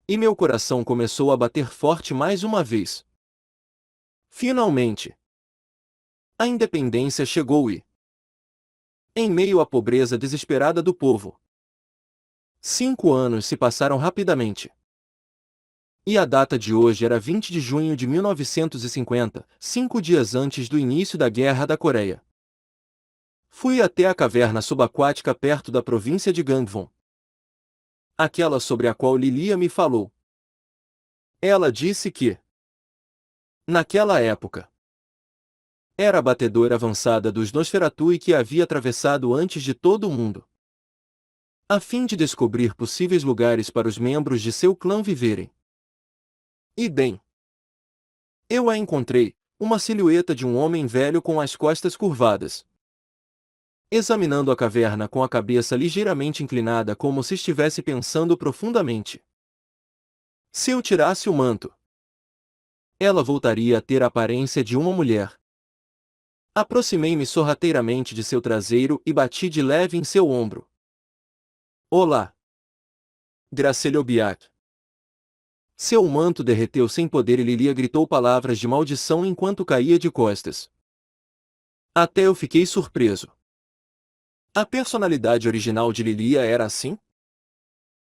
E meu coração começou a bater forte mais uma vez. Finalmente. A independência chegou e, em meio à pobreza desesperada do povo, 5 anos se passaram rapidamente. E a data de hoje era 20 de junho de 1950, 5 dias antes do início da Guerra da Coreia. Fui até a caverna subaquática perto da província de Gangwon. Aquela sobre a qual Lilia me falou. Ela disse que, naquela época, era a batedora avançada dos Nosferatu e que havia atravessado antes de todo o mundo, a fim de descobrir possíveis lugares para os membros de seu clã viverem. E bem, eu a encontrei, uma silhueta de um homem velho com as costas curvadas, examinando a caverna com a cabeça ligeiramente inclinada como se estivesse pensando profundamente. Se eu tirasse o manto, ela voltaria a ter a aparência de uma mulher. Aproximei-me sorrateiramente de seu traseiro e bati de leve em seu ombro. Olá! Graceliobiak. Seu manto derreteu sem poder e Lilia gritou palavras de maldição enquanto caía de costas. Até eu fiquei surpreso. A personalidade original de Lilia era assim?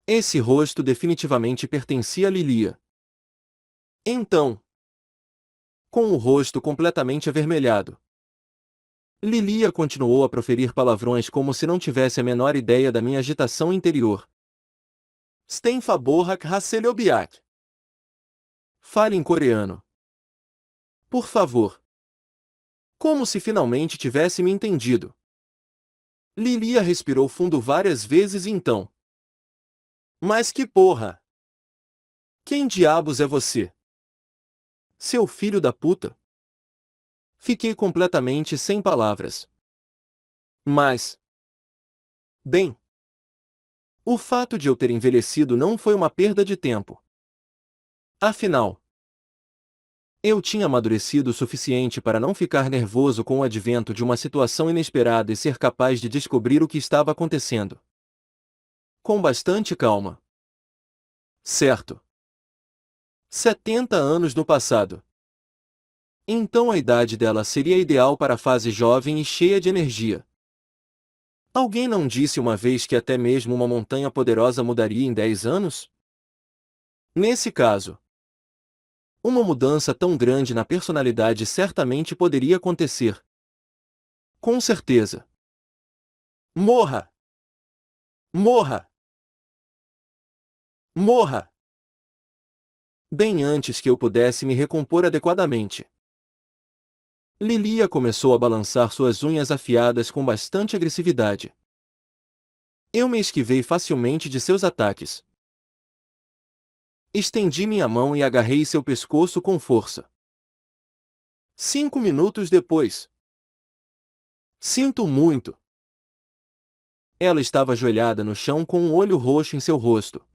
Esse rosto definitivamente pertencia a Lilia. Então, com o rosto completamente avermelhado, Lilia continuou a proferir palavrões como se não tivesse a menor ideia da minha agitação interior. Stenfaborak Hasseliobiak. Fale em coreano. Por favor. Como se finalmente tivesse me entendido. Lilia respirou fundo várias vezes e então. Mas que porra! Quem diabos é você? Seu filho da puta? Fiquei completamente sem palavras. Mas... Bem... O fato de eu ter envelhecido não foi uma perda de tempo. Afinal, eu tinha amadurecido o suficiente para não ficar nervoso com o advento de uma situação inesperada e ser capaz de descobrir o que estava acontecendo. Com bastante calma. Certo. 70 anos no passado. Então a idade dela seria ideal para a fase jovem e cheia de energia. Alguém não disse uma vez que até mesmo uma montanha poderosa mudaria em 10 anos? Nesse caso, uma mudança tão grande na personalidade certamente poderia acontecer. Com certeza. Morra! Morra! Morra! Bem antes que eu pudesse me recompor adequadamente. Lilia começou a balançar suas unhas afiadas com bastante agressividade. Eu me esquivei facilmente de seus ataques. Estendi minha mão e agarrei seu pescoço com força. 5 minutos depois. Sinto muito. Ela estava ajoelhada no chão com um olho roxo em seu rosto.